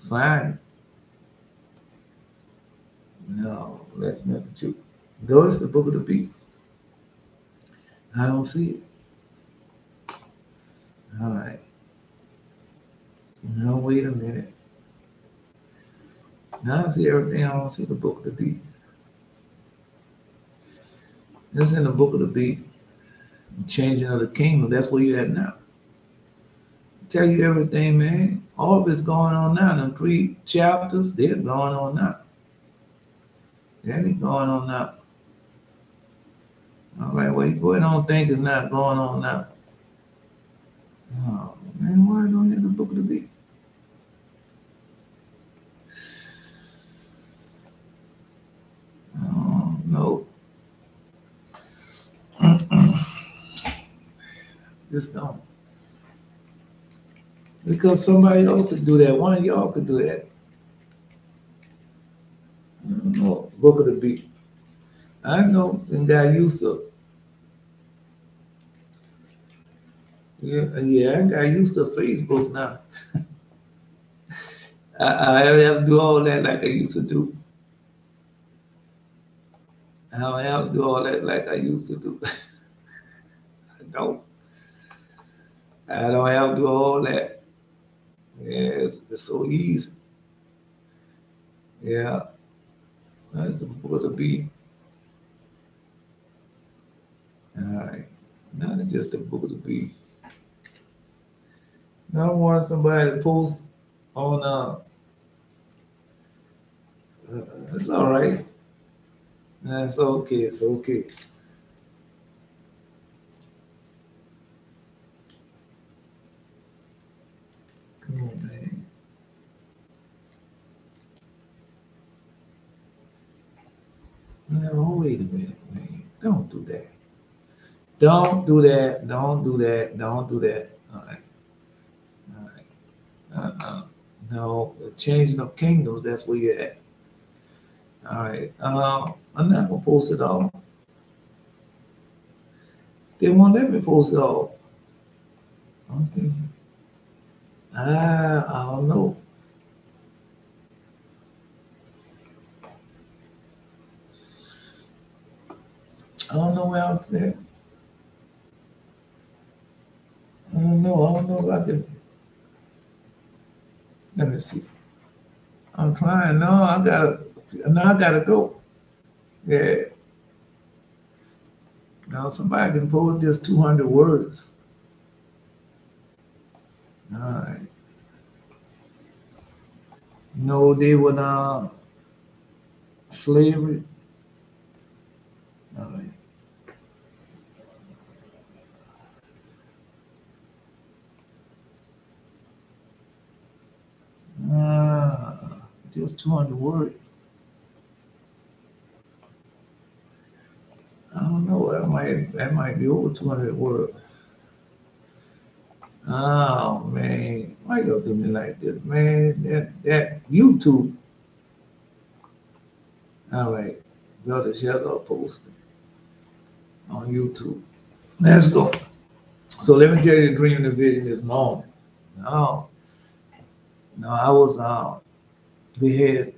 find it. No, that's not the truth. Though it's the book of the beat. I don't see it. All right. Now wait a minute. Now I see everything. I don't see the book of the beat. It's in the book of the beat. Changing of the kingdom. That's where you at now. Tell you everything, man. All of it's going on now. Them 3 chapters, they're going on now. Yeah, they're going on now. All right, well, you boy don't think it's not going on now. Oh, man, why don't you have the book of the beat? Oh, no. Just don't. Because somebody else could do that. One of y'all could do that. I don't know, book of the beast. I know and got used to. Yeah, I got used to Facebook now. I don't have to do all that like I used to do. I don't have to do all that like I used to do. I don't. I don't have to do all that. Yeah, it's so easy. Yeah, that's the book of the beast. All right, not just the book of the beast. Now I want somebody to post on. It's all right. That's okay. It's okay. Come on, man. Oh, wait a minute, man. Don't do that. Don't do that. Don't do that. Don't do that. All right. All right. No, the changing of kingdoms, that's where you're at. All right. I'm not going to post it all. They won't let me post it all. Okay. I don't know. I don't know where else there. I don't know. I don't know if I can. Let me see. I'm trying. No, I gotta. No, I gotta go. Yeah. Now somebody can post just 200 words. All right. No, they were slavery. All right. Just 200 words. I don't know. That might be over 200 words. Oh man, why y'all do me like this, man? That YouTube. All right, brother, shut up, posting on YouTube. Let's go. So let me tell you the dream and the vision this morning. No, no, I was they had,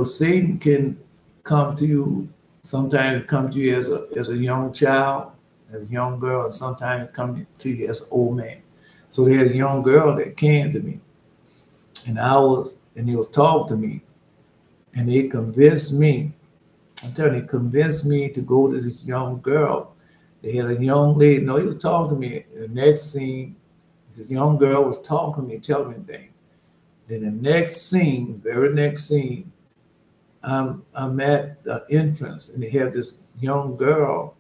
Satan can come to you. Sometimes come to you as a young child, as a young girl, and sometimes come to you as an old man. So they had a young girl that came to me, and they was talking to me, and they convinced me. I'm telling you, they convinced me to go to this young girl. They had a young lady. No, he was talking to me. The next scene, this young girl was talking to me, telling me things. Then the next scene, very next scene, I'm at the entrance, and they have this young girl.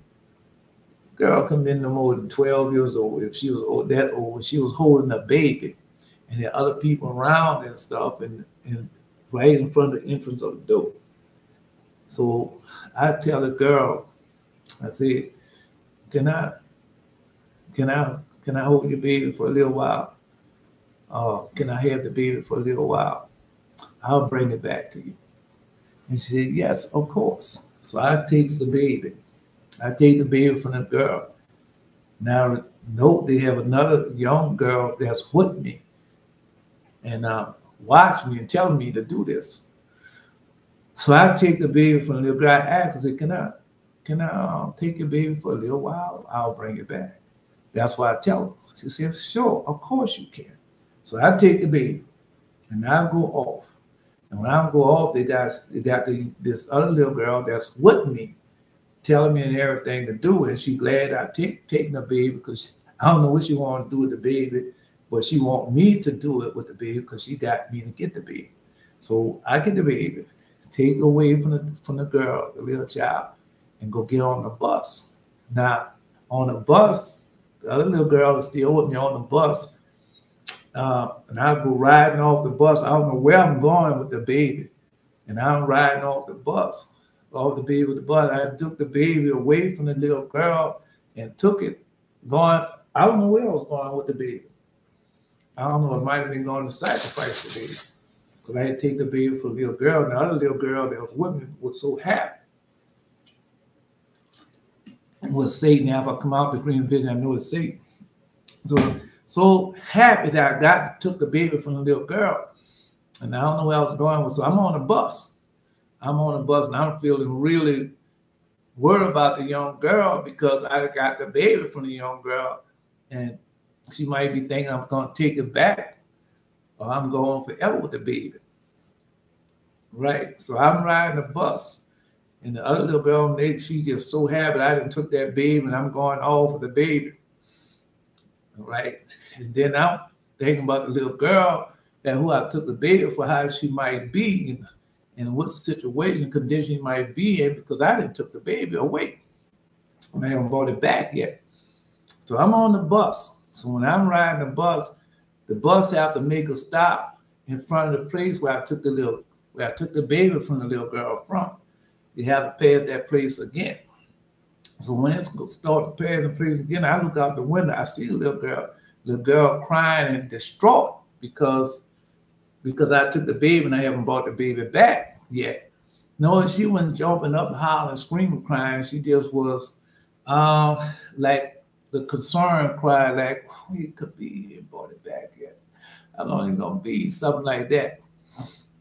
Girl come in no more than 12 years old. If she was that old, she was holding a baby, and there are other people around and stuff, and right in front of the entrance of the door. So I tell the girl, I say, can I can I can I hold your baby for a little while? Can I have the baby for a little while? I'll bring it back to you. And she said, yes, of course. So I takes the baby. I take the baby from the girl. Now, note they have another young girl that's with me and watch me and tell me to do this. So I take the baby from the little girl. I ask, I said, can I take your baby for a little while? I'll bring it back. That's why I tell her. She said, sure, of course you can. So I take the baby and I go off. And when I go off, they got this other little girl that's with me, telling me and everything to do. And she glad I taking the baby because I don't know what she want to do with the baby, but she want me to do it with the baby because she got me to get the baby. So I get the baby, take it away from the girl, the little child, and go get on the bus. Now, on the bus, the other little girl is still with me on the bus. And I go riding off the bus. I don't know where I'm going with the baby. And I'm riding off the bus, off the baby with the bus. I took the baby away from the little girl and took it going. I don't know where I was going with the baby. I don't know. It might have been going to sacrifice the baby. because I had to take the baby for the little girl. And the other little girl that was with me was so happy. It was Satan. After I come out the green vision, I know it's Satan. So happy that I took the baby from the little girl. And I don't know where I was going. So I'm on a bus. I'm on a bus and I'm feeling really worried about the young girl because I got the baby from the young girl. And she might be thinking I'm going to take it back or I'm going forever with the baby. Right. So I'm riding the bus. And the other little girl, she's just so happy I done took that baby and I'm going off with the baby. Right. And then I'm thinking about the little girl that who I took the baby for, how she might be and what situation, condition she might be in, because I didn't took the baby away. And I haven't brought it back yet. So I'm on the bus. So when I'm riding the bus have to make a stop in front of the place where I took the baby from the little girl from. You have to pass that place again. So when it starts to pass the place again, I look out the window, I see the little girl crying and distraught because I took the baby and I haven't brought the baby back yet. No, she wasn't jumping up, howling, screaming, crying. She just was like the concern cry, like, it could be, you ain't brought it back yet. How long it gonna be? Something like that.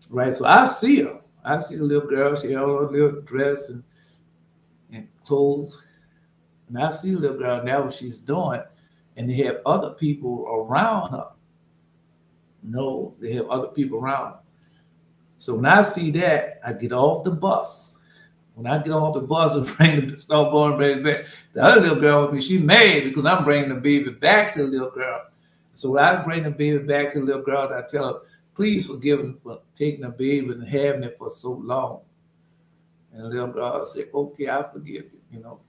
Right. So I see her. I see the little girl, she had her little dress and clothes. And I see the little girl, and that's what she's doing. And they have other people around her. No, they have other people around her. So when I see that, I get off the bus. When I get off the bus and start going to bring the baby back, the other little girl with me, she mad because I'm bringing the baby back to the little girl. So when I bring the baby back to the little girl, I tell her, please forgive me for taking the baby and having it for so long. And the little girl said, okay, I forgive you, you know.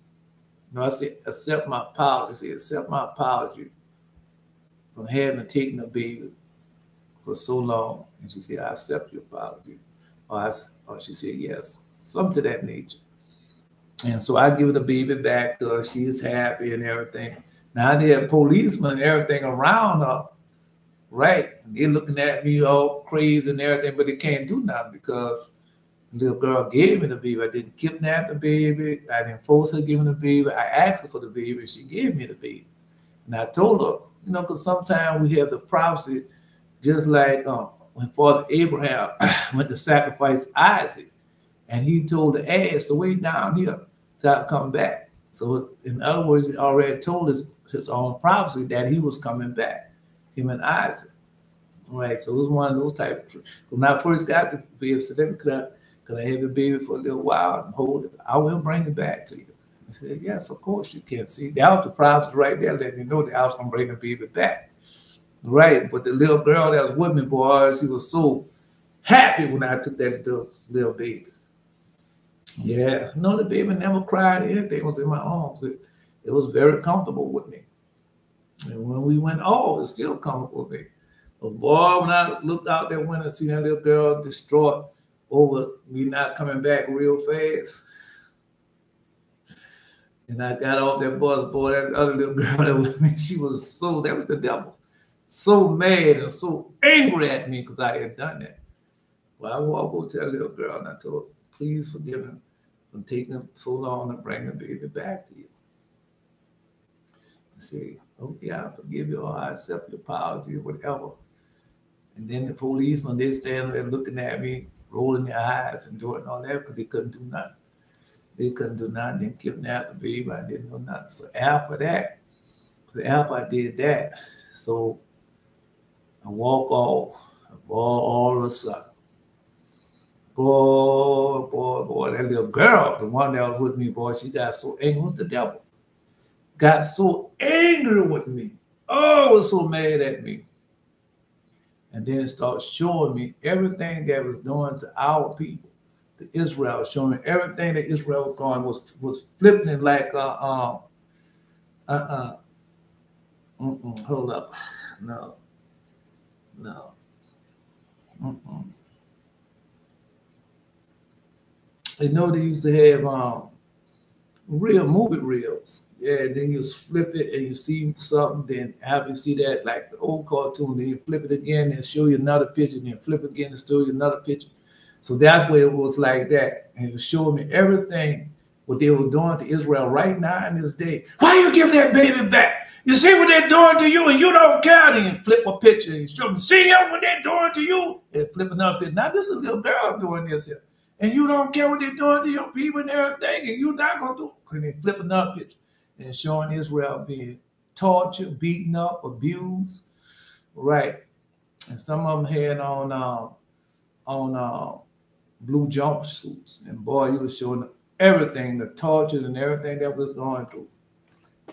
No, I said, accept my apology. I said, accept my apology for having taken the baby for so long. And she said, I accept your apology. Or she said, yes, something to that nature. And so I give the baby back to her. She's happy and everything. Now they have policemen and everything around her, right? And they're looking at me all crazy and everything, but they can't do nothing because the little girl gave me the baby. I didn't kidnap the baby. I didn't force her to give me the baby. I asked her for the baby. She gave me the baby. And I told her, you know, because sometimes we have the prophecy, just like when Father Abraham went to sacrifice Isaac, and he told the ass to wait down here till I come back. So in other words, he already told his own prophecy that he was coming back, him and Isaac. Right, so it was one of those type of. When I first got the baby, so then could I have the baby for a little while and hold it? I will bring it back to you. I said, yes, of course you can. See, that was the prophecy right there, letting you know that I was going to bring the baby back. Right, but the little girl that was with me, boy, she was so happy when I took that little baby. Yeah, no, the baby never cried. Anything was in my arms. It was very comfortable with me. And when we went off, it was still comfortable with me. But boy, when I looked out that window and see that little girl distraught over me not coming back real fast, and I got off that bus, boy, that other little girl that was with me, that was the devil, so mad and so angry at me because I had done that. Well, I walked over to that little girl and I told her, please forgive me for taking so long to bring the baby back to you. I said, okay, I forgive you, or I accept your apology, or whatever. And then the policemen, they stand there looking at me, rolling their eyes and doing all that because they couldn't do nothing. They couldn't do nothing. They kidnapped the baby. I didn't know nothing. So after I did that, so I walk off. All of a sudden, boy, that little girl, the one that was with me, boy, she got so angry. It was the devil. Got so angry with me. Oh, was so mad at me. And then it started showing me everything that was doing to our people, to Israel, showing me everything that Israel was going, was flipping it like, hold up. No. They know they used to have real movie reels. Yeah, then you flip it and you see something. Then after you see that, like the old cartoon, then you flip it again and show you another picture. Then flip again and show you another picture. So that's where it was like that. And it showed me everything what they were doing to Israel right now in this day. Why you give that baby back? You see what they're doing to you and you don't care. Then you flip a picture and you show them, see what they're doing to you? And flip another picture. Now this is a little girl doing this here. And you don't care what they're doing to your people and everything. And you're not going to do it. And then flip another picture. And showing Israel being tortured, beaten up, abused. Right. And some of them had on blue jumpsuits. And boy, you were showing everything, the tortures and everything that was going through.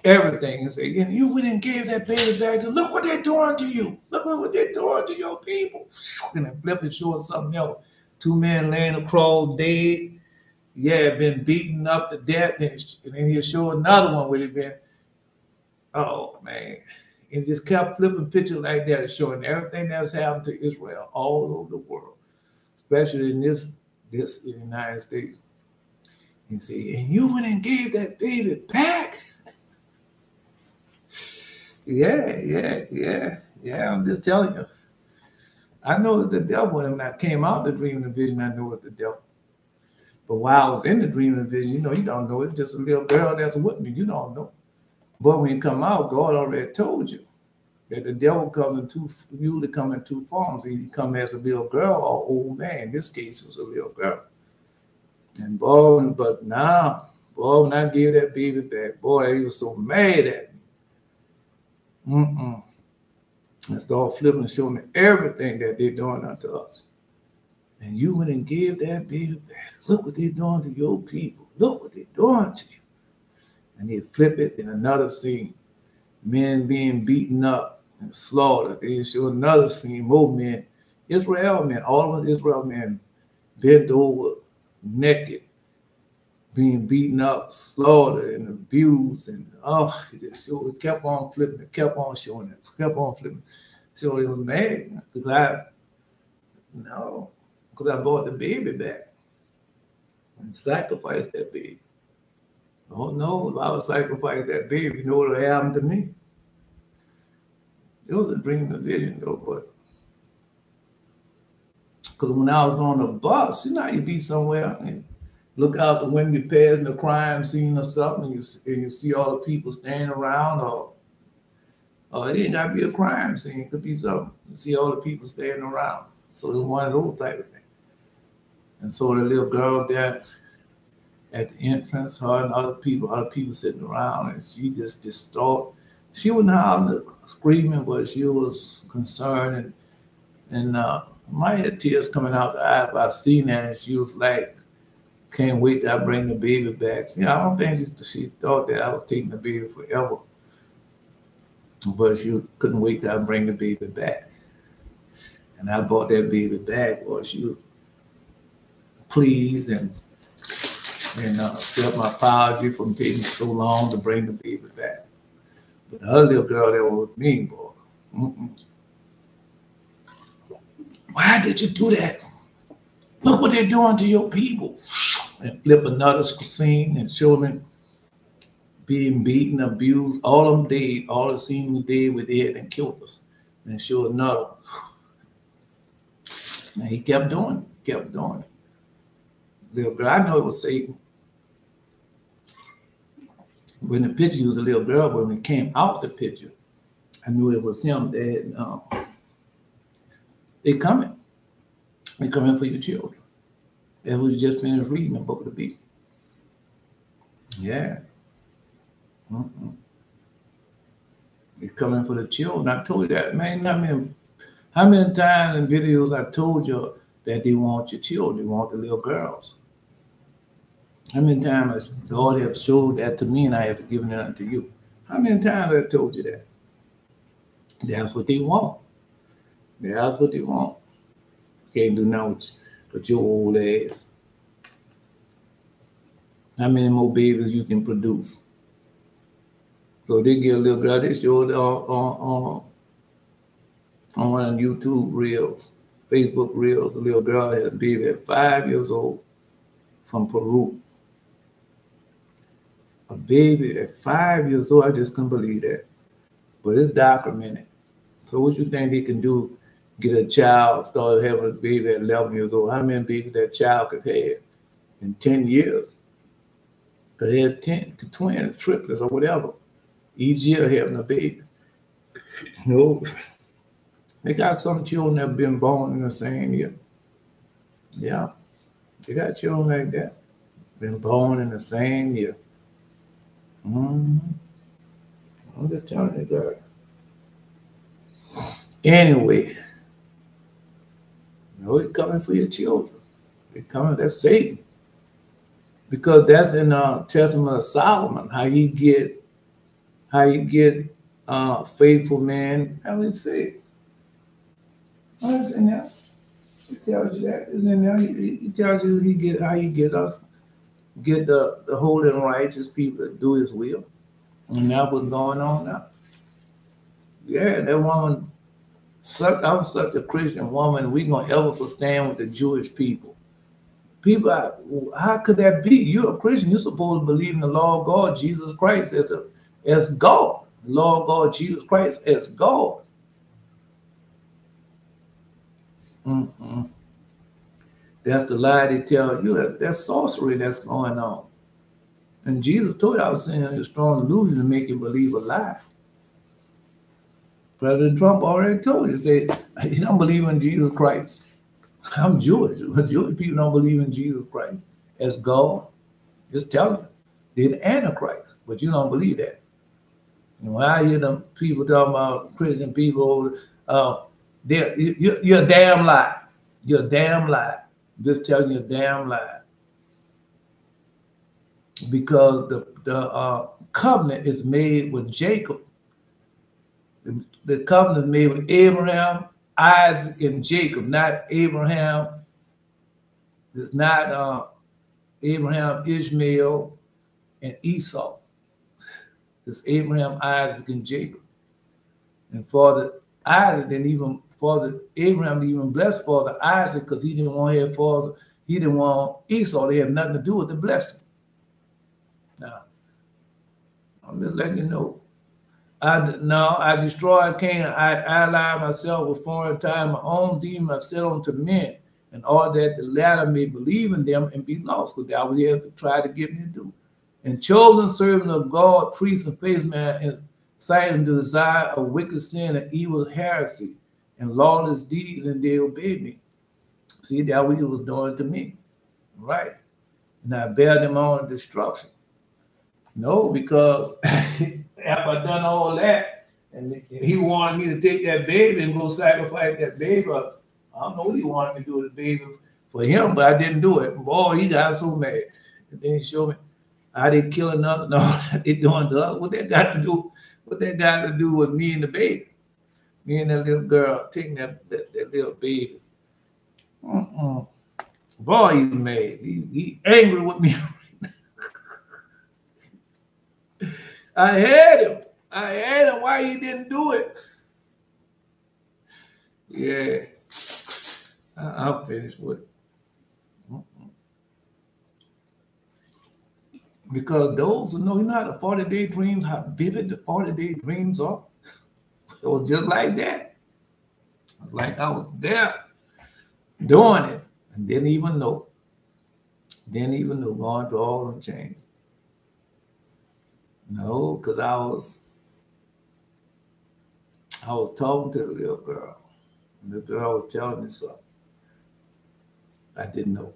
Everything. And say, and you went and gave that baby back to look what they're doing to you. Look at what they're doing to your people. And then flip and showing something else. 2 men laying across dead. Yeah, been beaten up to death. And then he'll show another one where they've been, oh man. It just kept flipping pictures like that, showing everything that's happened to Israel all over the world, especially in this in the United States. You see, and you went and gave that baby back. Yeah. I'm just telling you. I know it's the devil. When I came out the dream and the vision, I know it's the devil. But while I was in the dream and the vision, you don't know. It's just a little girl that's with me. You don't know. But when you come out, God already told you that the devil usually come in 2 forms. He come as a little girl or old man. In this case, it was a little girl. And boy, but now, boy, when I gave that baby back, boy, he was so mad at me. And start flipping and showing me everything that they're doing unto us. And you went and gave that baby back. Look what they're doing to your people. Look what they're doing to you. And they flip it in another scene. Men being beaten up and slaughtered. They show another scene. More men. Israel men. All of the Israel men bent over, naked, being beaten up, slaughtered, and abused. And it kept on flipping. It kept on showing it. Kept on flipping. So it was mad. Because I brought the baby back and sacrificed that baby. Oh no, if I would sacrifice that baby, you know what would happen to me? It was a dream and vision though, but because when I was on the bus, you be somewhere and look out the window, you pass in the crime scene or something, and you see all the people standing around, or it ain't got to be a crime scene, it could be something. You see all the people standing around. So it was one of those type of things. And so the little girl there at the entrance, her and other people sitting around, and she just distraught. She wasn't howling, screaming, but she was concerned, and my had tears coming out the eye by seeing that, and she was like, "Can't wait till I bring the baby back." I don't think she thought that I was taking the baby forever, but she couldn't wait till I bring the baby back. And I brought that baby back, or she was pleased and felt my apology from taking so long to bring the baby back. But the other little girl that was with me, boy, why did you do that? Look what they're doing to your people. And flip another scene and show them being beaten, abused, all of them dead, all the scenes we did with dead and killed us. And show another one. And he kept doing it, Little girl, I know it was Satan. When the picture was a little girl, but when it came out the picture, I knew it was him. They coming. They coming for your children. That was just finished reading the book of the beast. Yeah. They're coming for the children. I told you that, man. How many times in videos I told you that they want your children, they want the little girls? How many times God have showed that to me and I have given it unto you? How many times I told you that? That's what they want. That's what they want. Can't do nothing with your old ass. How many more babies you can produce? So they get a little girl, they showed on one of YouTube reels, Facebook reels, a little girl had a baby at 5 years old from Peru. A baby at 5 years old, I just couldn't believe that. But it's documented. So what you think they can do? Get a child, start having a baby at 11 years old. How many babies that child could have in 10 years? Could have 10 twins, triplets, or whatever. Each year having a baby. No. They got some children that have been born in the same year. Yeah. They got children like that. Been born in the same year. I'm just telling you, God. Anyway, they're coming for your children. They're coming, that's Satan. Because that's in the Testament of Solomon, how you get faithful men. How would you say it? Oh, it's in there. It tells you that. It's in there. He tells you how he get us, get the holy and righteous people to do his will. And that's what's going on now. Yeah, that woman, I'm such a Christian woman, we gonna ever stand with the Jewish people. People, how could that be? You're a Christian, you're supposed to believe in the Lord God, Jesus Christ as God. The Lord God, Jesus Christ as God. That's the lie they tell you. That's sorcery that's going on. And Jesus told you, I was saying, a strong delusion to make you believe a lie. President Trump already told you, said, you don't believe in Jesus Christ. I'm Jewish. Jewish people don't believe in Jesus Christ as God. Just tell you. They're the Antichrist, but you don't believe that. And when I hear them people talking about Christian people, you're a damn lie. You're a damn lie. Just telling you a damn lie. Because the covenant is made with Jacob. The covenant is made with Abraham, Isaac, and Jacob, not Abraham. It's not Abraham, Ishmael, and Esau. It's Abraham, Isaac, and Jacob. And Father Isaac didn't even, Abraham didn't even bless Father Isaac because he didn't want to have Father, he didn't want Esau. They have nothing to do with the blessing. Now, I'm just letting you know. I destroyed Canaan. I allied myself with foreign time, my own demon I've set on to men, and all that the latter may believe in them and be lost, because that was here to try to get me to do. And chosen servant of God, priest and faithful man, and citing the desire of wicked sin and evil heresy and lawless deeds, and they obeyed me. See, that what he was doing to me, right? And I bear them on destruction. No, because after I done all that, and he wanted me to take that baby and go sacrifice that baby. I don't know what he wanted me to do with the baby for him, but I didn't do it. Boy, he got so mad. And then he showed me how they killing us and all that they doing to us. What that got to do? What that got to do with me and the baby? Me and that little girl taking that little baby. Boy, he's mad. He angry with me. I had him. Why he didn't do it? Yeah. I'm finished with it. Because those who know, you know how the 40-day dreams, how vivid the 40-day dreams are? It was just like that. It's like I was there doing it and didn't even know. Going through all them changes. No, because I was talking to the little girl, and the girl was telling me something I didn't know.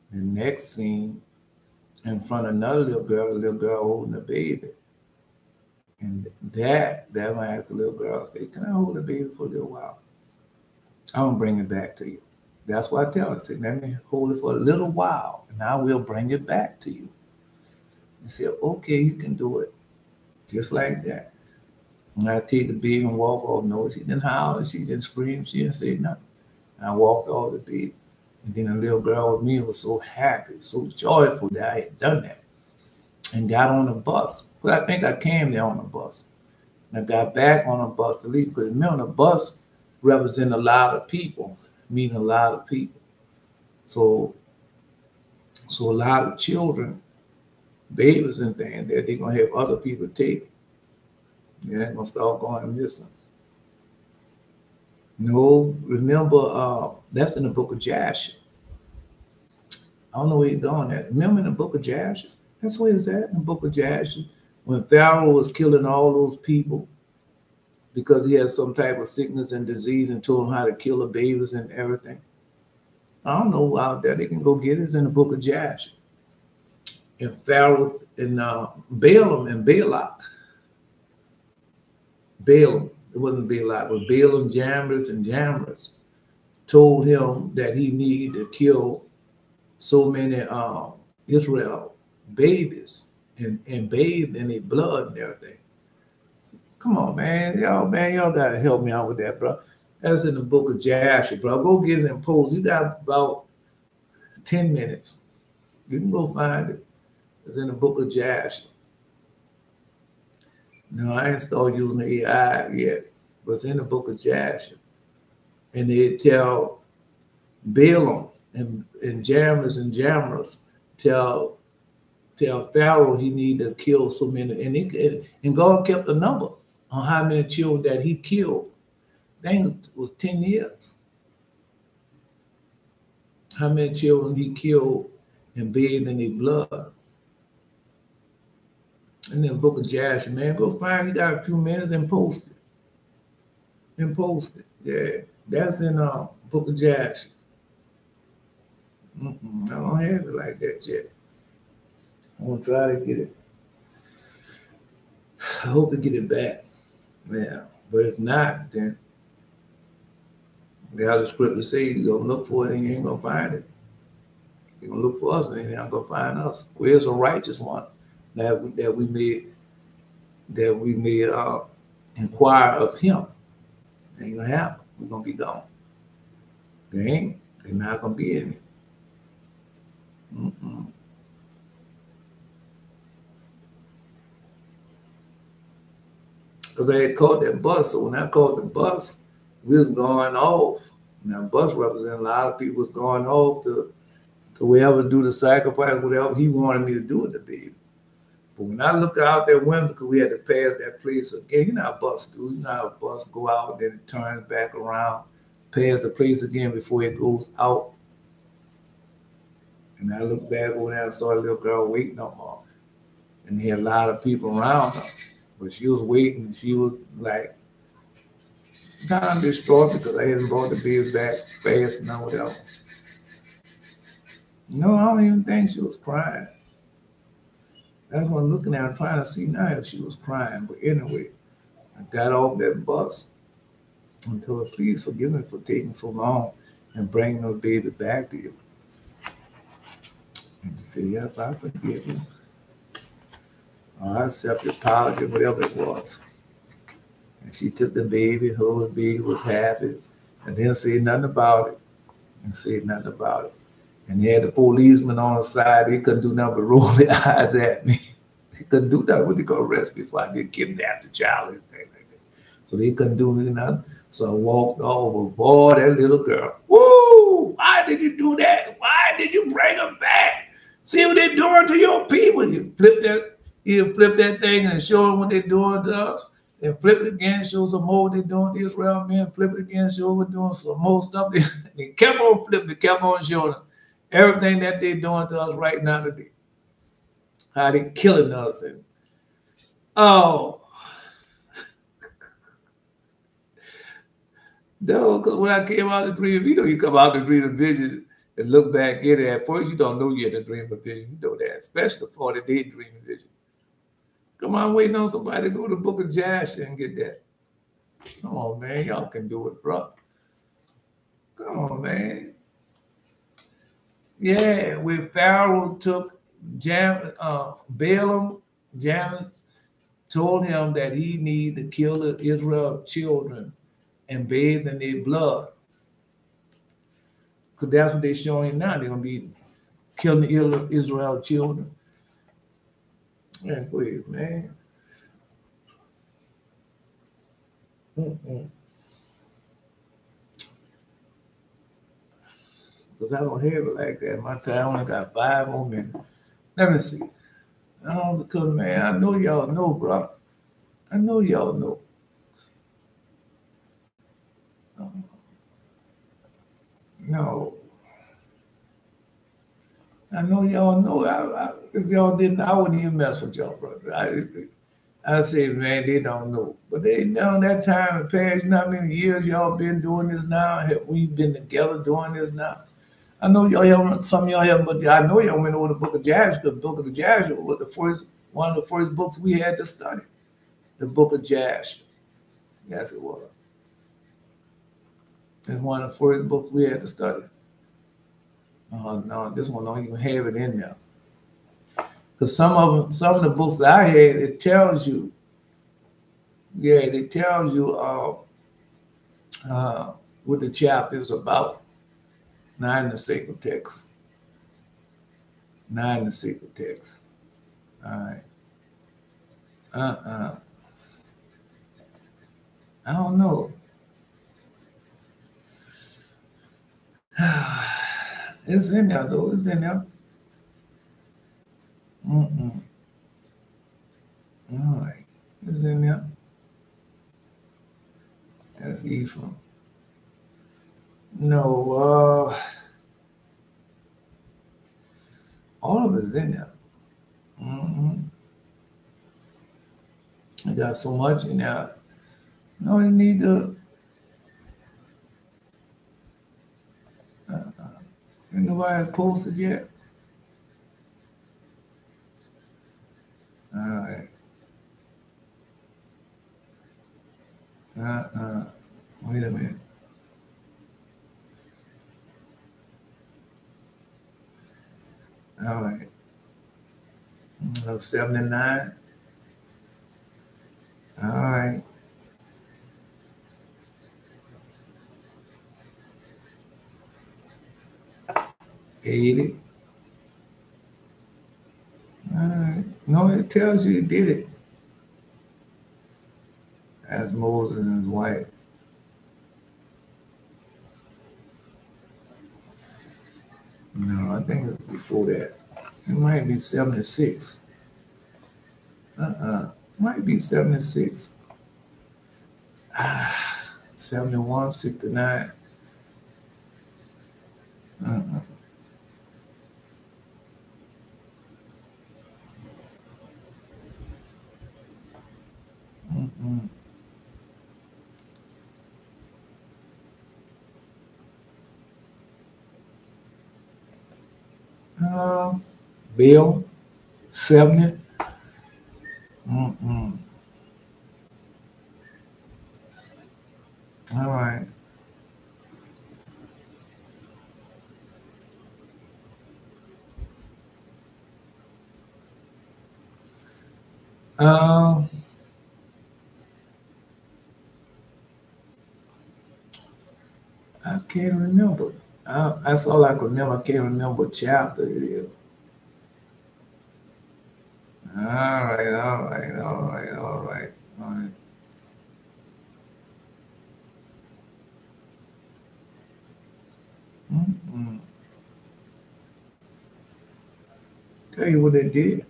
The next scene, in front of another little girl holding a baby. And that when I asked the little girl, I said, can I hold the baby for a little while? I'm gonna bring it back to you. That's what I tell her. I said, let me hold it for a little while, and I will bring it back to you. I said, okay, you can do it. Just like that. And I take the baby and walk off. No, she didn't holler, she didn't scream, she didn't say nothing. And I walked off the baby. And then the little girl with me was so happy, so joyful that I had done that. And got on the bus. But I think I came there on the bus. And I got back on the bus to leave. Because remember, the bus represents a lot of people, meaning a lot of people. So a lot of children babies and things that they're going to have other people take. They're going to start going missing. No, remember, that's in the book of Jasher. I don't know where you're going at. Remember in the book of Jasher? That's where it's at, in the book of Jasher. When Pharaoh was killing all those people because he had some type of sickness and disease and told them how to kill the babies and everything. I don't know out there. They can go get it. It's in the book of Jasher. And Pharaoh and Balaam and Balak. Balaam, it wasn't Balak, but Balaam, Jammers and Jammers told him that he needed to kill so many Israel babies and bathe in their blood and everything. So, come on, man, y'all gotta help me out with that, bro. That's in the book of Jasher, bro. Go get it and post. You got about 10 minutes. You can go find it. It's in the book of Jasher. No, I ain't started using the AI yet, but it's in the book of Jasher. And they tell Balaam and Jammers and Jammers tell Pharaoh he need to kill so many, and God kept a number on how many children that he killed. Dang, it was 10 years. How many children he killed and bathed in their blood. In the book of Jasher, man, go find. You got a few minutes and post it. Yeah, that's in book of Jasher. I don't have it like that yet. I'm gonna try to get it. I hope to get it back. Yeah, but if not, then the other scripture say you're gonna look for it and you ain't gonna find it. You're gonna look for us and you're not gonna find us. Where's a righteous one that we may inquire of him? It ain't gonna happen. We're gonna be gone. They're not gonna be in it. Because I had caught that bus, so when I caught the bus, we was going off. Now, bus represents a lot of people was going off to wherever do the sacrifice, whatever he wanted me to do with the baby. But when I looked out that window, because we had to pass that place again, you know how a bus do. You know how a bus go out, then it turns back around, pass the place again before it goes out. And I looked back over there and saw a little girl waiting on her. And there had a lot of people around her. But she was waiting, and she was like kind of distraught because I hadn't brought the baby back fast enough, whatever. No, I don't even think she was crying. That's what I'm looking at. I'm trying to see now if she was crying. But anyway, I got off that bus and told her, please forgive me for taking so long and bringing the baby back to you. And she said, yes, I forgive you. I accept your apology, whatever it was. And she took the baby, the baby was happy, and didn't say nothing about it. And they had the policeman on the side. They couldn't do nothing but roll their eyes at me. They couldn't do nothing. What they gonna arrest me for? I did kidnap the child and things like that. So they couldn't do me nothing. So I walked over. Boy, that little girl. Woo! Why did you do that? Why did you bring them back? See what they're doing to your people. You flip that thing and show them what they're doing to us. Then flip it again, show some more what they're doing to Israel men. Flip it again, show what we're doing some more stuff. They kept on flipping, kept on showing them everything that they're doing to us right now today. How they killing us. And oh. No, because when I came out of the dream, you come out of the dream of vision and look back in it. At first, you don't know you had a dream of vision. You know that, especially the 40-day dream of vision. Come on, waiting on somebody to go to the book of Jasher and get that. Come on, man. Y'all can do it, bro. Come on, man. Yeah, when Pharaoh took Balaam, Jammers, told him that he needed to kill the Israel children and bathe in their blood. Because that's what they're showing now. They're going to be killing the Israel children. Man, please, man. Because I don't have it like that. My time only got 5 more minutes. Let me see. Because man, I know y'all know, bro. I know y'all know. No, I know y'all know. If y'all didn't, I wouldn't even mess with y'all, brother. I say, man, they don't know. But they know that time had passed. You know how many years y'all been doing this now? Have we been together doing this now? I know y'all haven't, some of y'all haven't, but I know y'all went over the book of Joshua. The book of the Joshua was one of the first books we had to study. The book of Joshua. Yes, it was. It's one of the first books we had to study. No, this one don't even have it in there. Because some of the books that I had, it tells you, yeah, it tells you what the chapter is about. Not in the sacred text. Not in the sacred text. All right. Uh-uh. I don't know. It's in there though. It's in there. Mm-mm. All right. It's in there. That's Ephraim. No, all of it's in there. Mm-hmm. I got so much in there. No, you need to. Ain't nobody posted yet. All right. Uh-uh. Wait a minute. All right. 79. All right. 80. All right. No, it tells you he did it. As Moses and his wife. No, I think it's before that. It might be 76. Might be 76. 71, 69. Uh-uh. Mm-mm. Uh, Bill, 70. Mm-mm. All right. Um, I can't remember. That's all I can remember. I can't remember what chapter it is. All right, all right, all right, all right, all right. Mm-mm. Tell you what they did.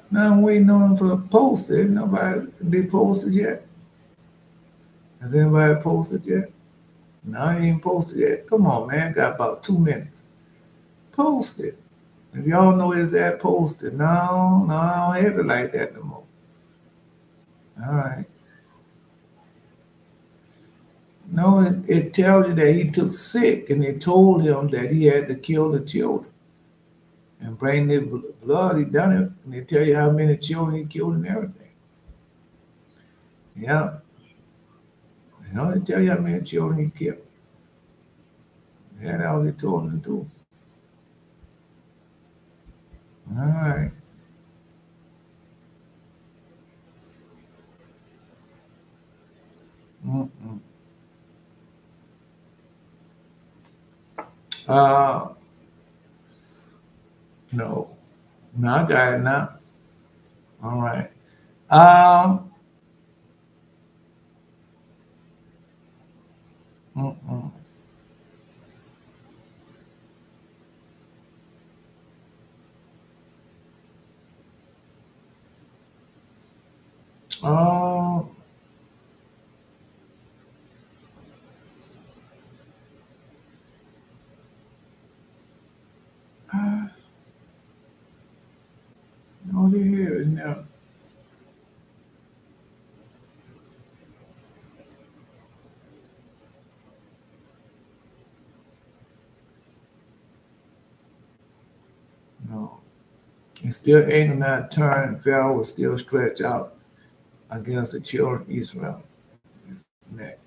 Now I'm waiting on them for the post. Ain't nobody they posted yet. Has anybody posted yet? No, I ain't posted yet. Come on, man. Got about 2 minutes. Post it. If y'all know it's that posted, no, I don't have it like that no more. All right. No, it tells you that he took sick and they told him that he had to kill the children and bring their blood. He done it. And they tell you how many children he killed and everything. Yeah. You know, they tell you how many children he killed. Yeah, that's all they told him to do. All right. Mm-mm. Uh, no. No, I got it now. All right. Um, mm-mm. Oh, yeah, now. No. And still anger not turned, Pharaoh was still stretched out against the children of Israel. Next.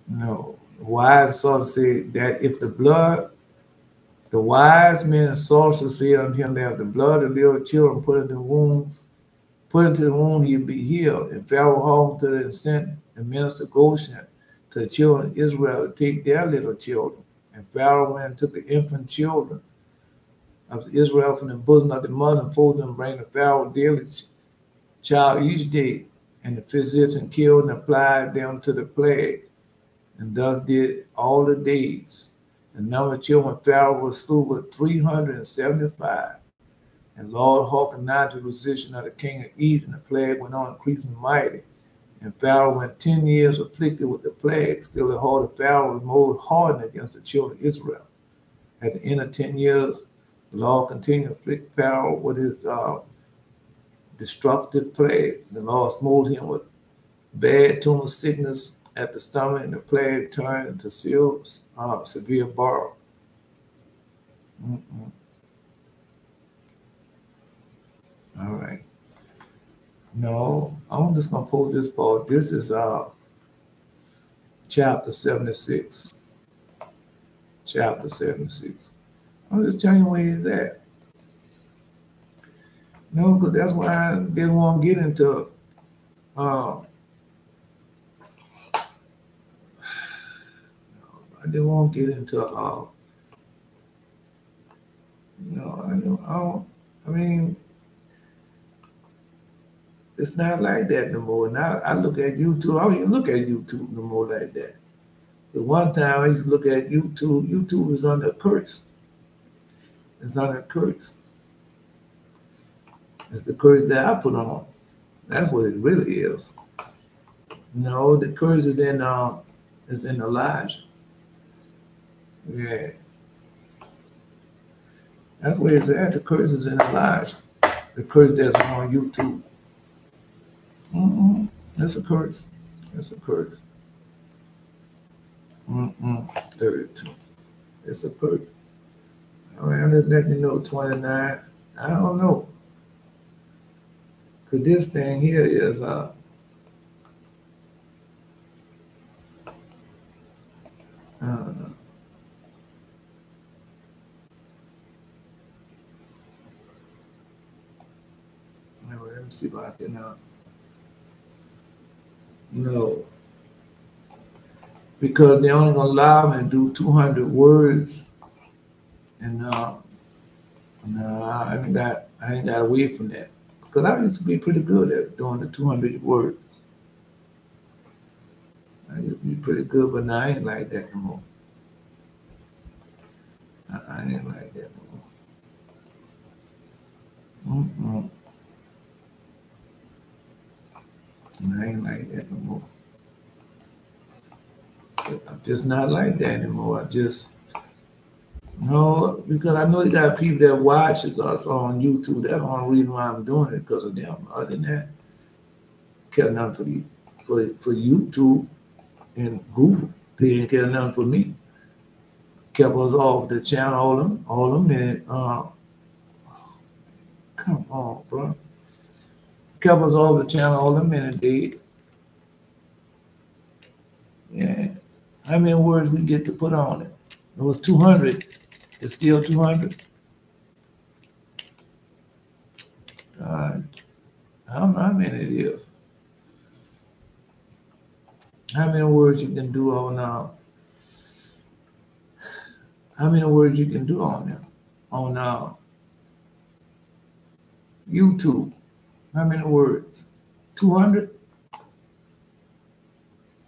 No. The wise sorcerers said that if the wise men and sorcerers said unto him that if the blood of little children put into the wound, he'd be healed. And Pharaoh hauled to the sent the minister Goshen to the children of Israel to take their little children. And Pharaoh went and took the infant children of Israel from the bosom of the mother and forced them to bring the Pharaoh daily child each day. And the physician killed and applied them to the plague, and thus did all the days. The number of children of Pharaoh was slew with 375. And Lord hearkened not to the position of the king of Egypt, and the plague went on increasing mighty. And Pharaoh went 10 years afflicted with the plague. Still the heart of Pharaoh was more hardened against the children of Israel. At the end of 10 years, the Lord continued to afflict Pharaoh with his destructive plagues. The Lord smote him with bad tumor sickness at the stomach, and the plague turned into severe borrow. All right. No, I'm just going to pull this part. This is chapter 76. Chapter 76. I'm just telling you where he's at. No, because that's why I didn't want to get into I didn't want to get into I mean, it's not like that no more. Now I look at YouTube. I don't even look at YouTube no more like that. The one time I used to look at YouTube, YouTube is under a curse. It's under a curse. It's the curse that I put on. That's what it really is. No, the curse is in Elijah. Yeah. That's where it's at. The curse is in Elijah. The curse that's on YouTube. That's a curse. That's a curse. 32. It's a curse. All right, I'm just letting you know 29. I don't know. Because this thing here is let me see if I can no, because they're only gonna allow me to do 200 words, and no, I ain't got away from that, because I used to be pretty good at doing the 200 words. I used to be pretty good, but now I ain't like that no more. I ain't like that no more. I ain't like that no more. I'm just not like that anymore. Because I know they got people that watches us on YouTube. That's the only reason why I'm doing it, because of them. Other than that, care nothing for YouTube and Google. They didn't care nothing for me. Kept us off the channel all them minutes. Come on, bro. Kept us off the channel all the minute, dude. Yeah. How many words we get to put on it? It was 200. It's still 200. I don't know how many it is. How many words you can do on how many words you can do on them on YouTube? How many words? 200?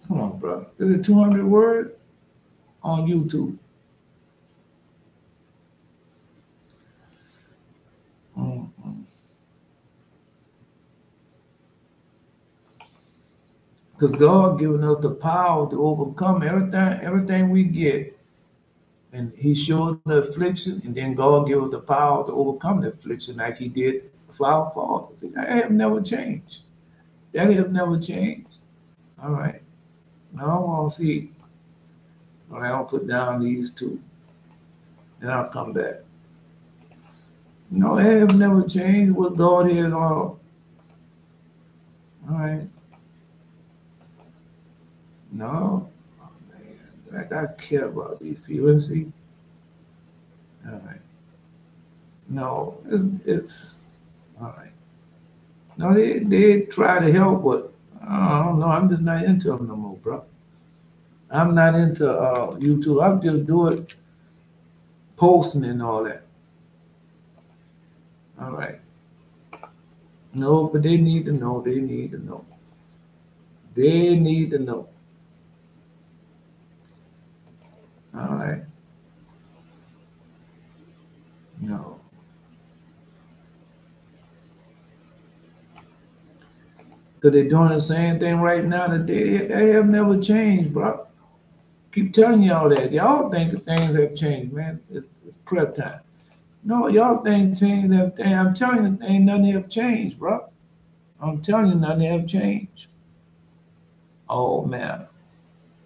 Come on, bro. Is it 200 words on YouTube? Because God given us the power to overcome everything we get. And he showed the affliction, and then God gave us the power to overcome the affliction like he did for our fathers. See, that have never changed. That have never changed. All right. Now I want to see. All right, I'll put down these two. Then I'll come back. No, it have never changed what God had all. All right. No. Oh, man. Like I care about these people. See? All right. No, it's all right. No, they try to help, but I don't know. I'm just not into them no more, bro. I'm not into YouTube. I'm just doing posting and all that. All right. No, but they need to know. They need to know. They need to know. All right. No. Because they're doing the same thing right now that they have never changed, bro. Keep telling y'all that. Y'all think things have changed, man. It's prayer time. No, y'all think things have changed. I'm telling you, ain't nothing have changed, bro. I'm telling you, nothing have changed. Oh, man.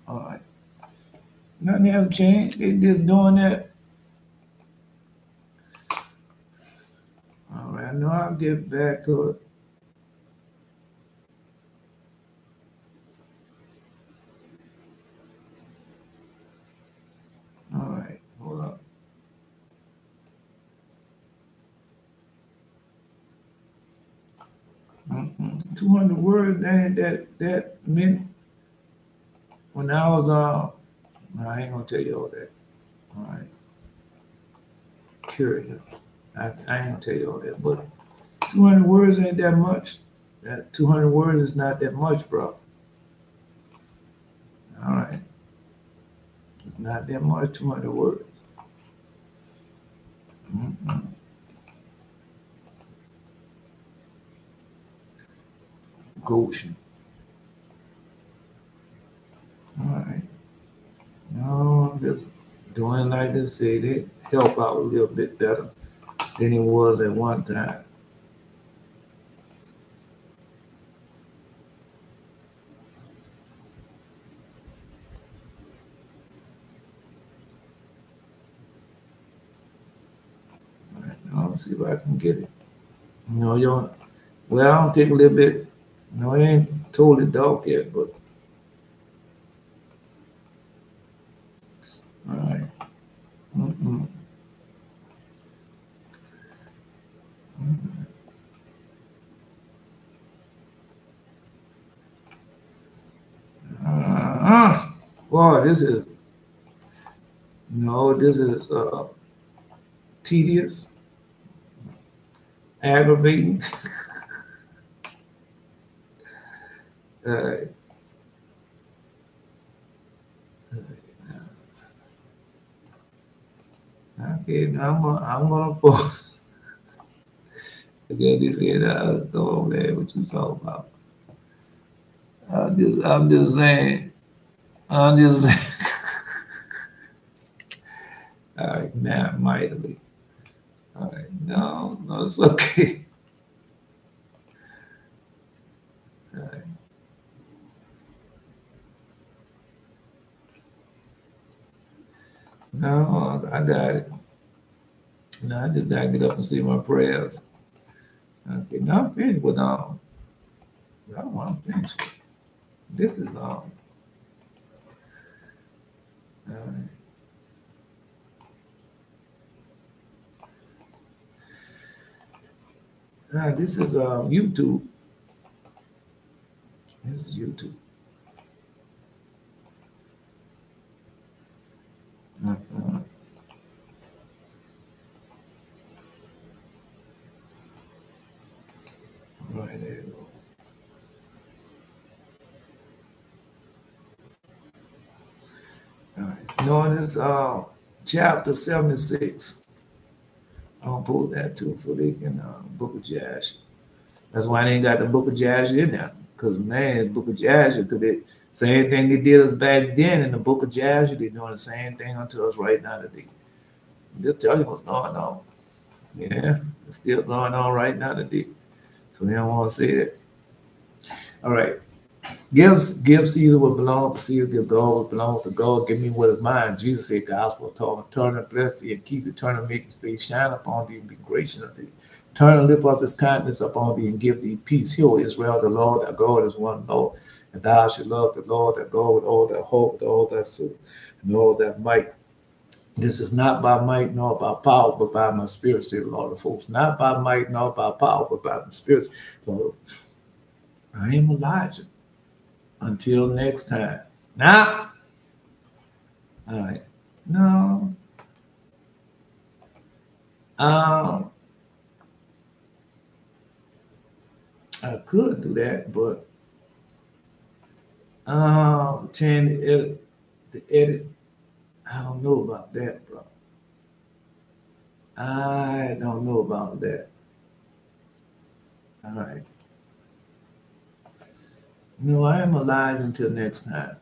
All right. Nothing have changed. They just doing that. All right. I know I'll get back to it. All right. Hold up. 200 words, that ain't that many. When I was no, I ain't gonna tell you all that. All right. Curious. I ain't gonna tell you all that, but 200 words ain't that much. That 200 words is not that much, bro. All right. It's not that much, 200 words. Goshen. All right. No, I'm just doing like this, say they help out a little bit better than it was at one time. All right. Now let's see if I can get it. No, y'all. Well, I'll take a little bit. No, it ain't totally dark yet, but all right. Boy, this is tedious, aggravating. Okay, now I'm gonna post. Again, this here, come on, man, what you talking about? I'm just saying. I'm just saying. All right, now mightily. All right, no, it's okay. All right. No, I got it. No, I just gotta get up and see my prayers. Okay, now I'm finished with I'm finished. This is all right. This is YouTube. This is YouTube. Right, there you go. All right. Notice chapter 76. I'll pull that too so they can book of Jash. That's why they ain't got the book of Jash in there. Because man, the book of Jasher, could it same thing they did us back then in the book of Jasher, they're doing the same thing unto us right now today. Just tell you what's going on. Yeah, it's still going on right now today. So they don't want to say that. All right. Give Caesar what belongs to Caesar, give God what belongs to God, give me what is mine. Jesus said, gospel taught, turn and bless thee, and keep thee, turn and make his face shine upon thee, and be gracious unto thee. Turn and lift up his kindness upon thee, and give thee peace. Hear, O Israel, the Lord thy God is one Lord, and thou shalt love the Lord thy God with all thy heart, with all thy soul, and all thy might. This is not by might nor by power, but by my spirit, said the Lord of hosts. Not by might nor by power, but by my spirit, Lord. I am Elijah. Until next time. Now, all right. No. I could do that, but change the edit. I don't know about that, bro. I don't know about that. All right. No, I am alive until next time.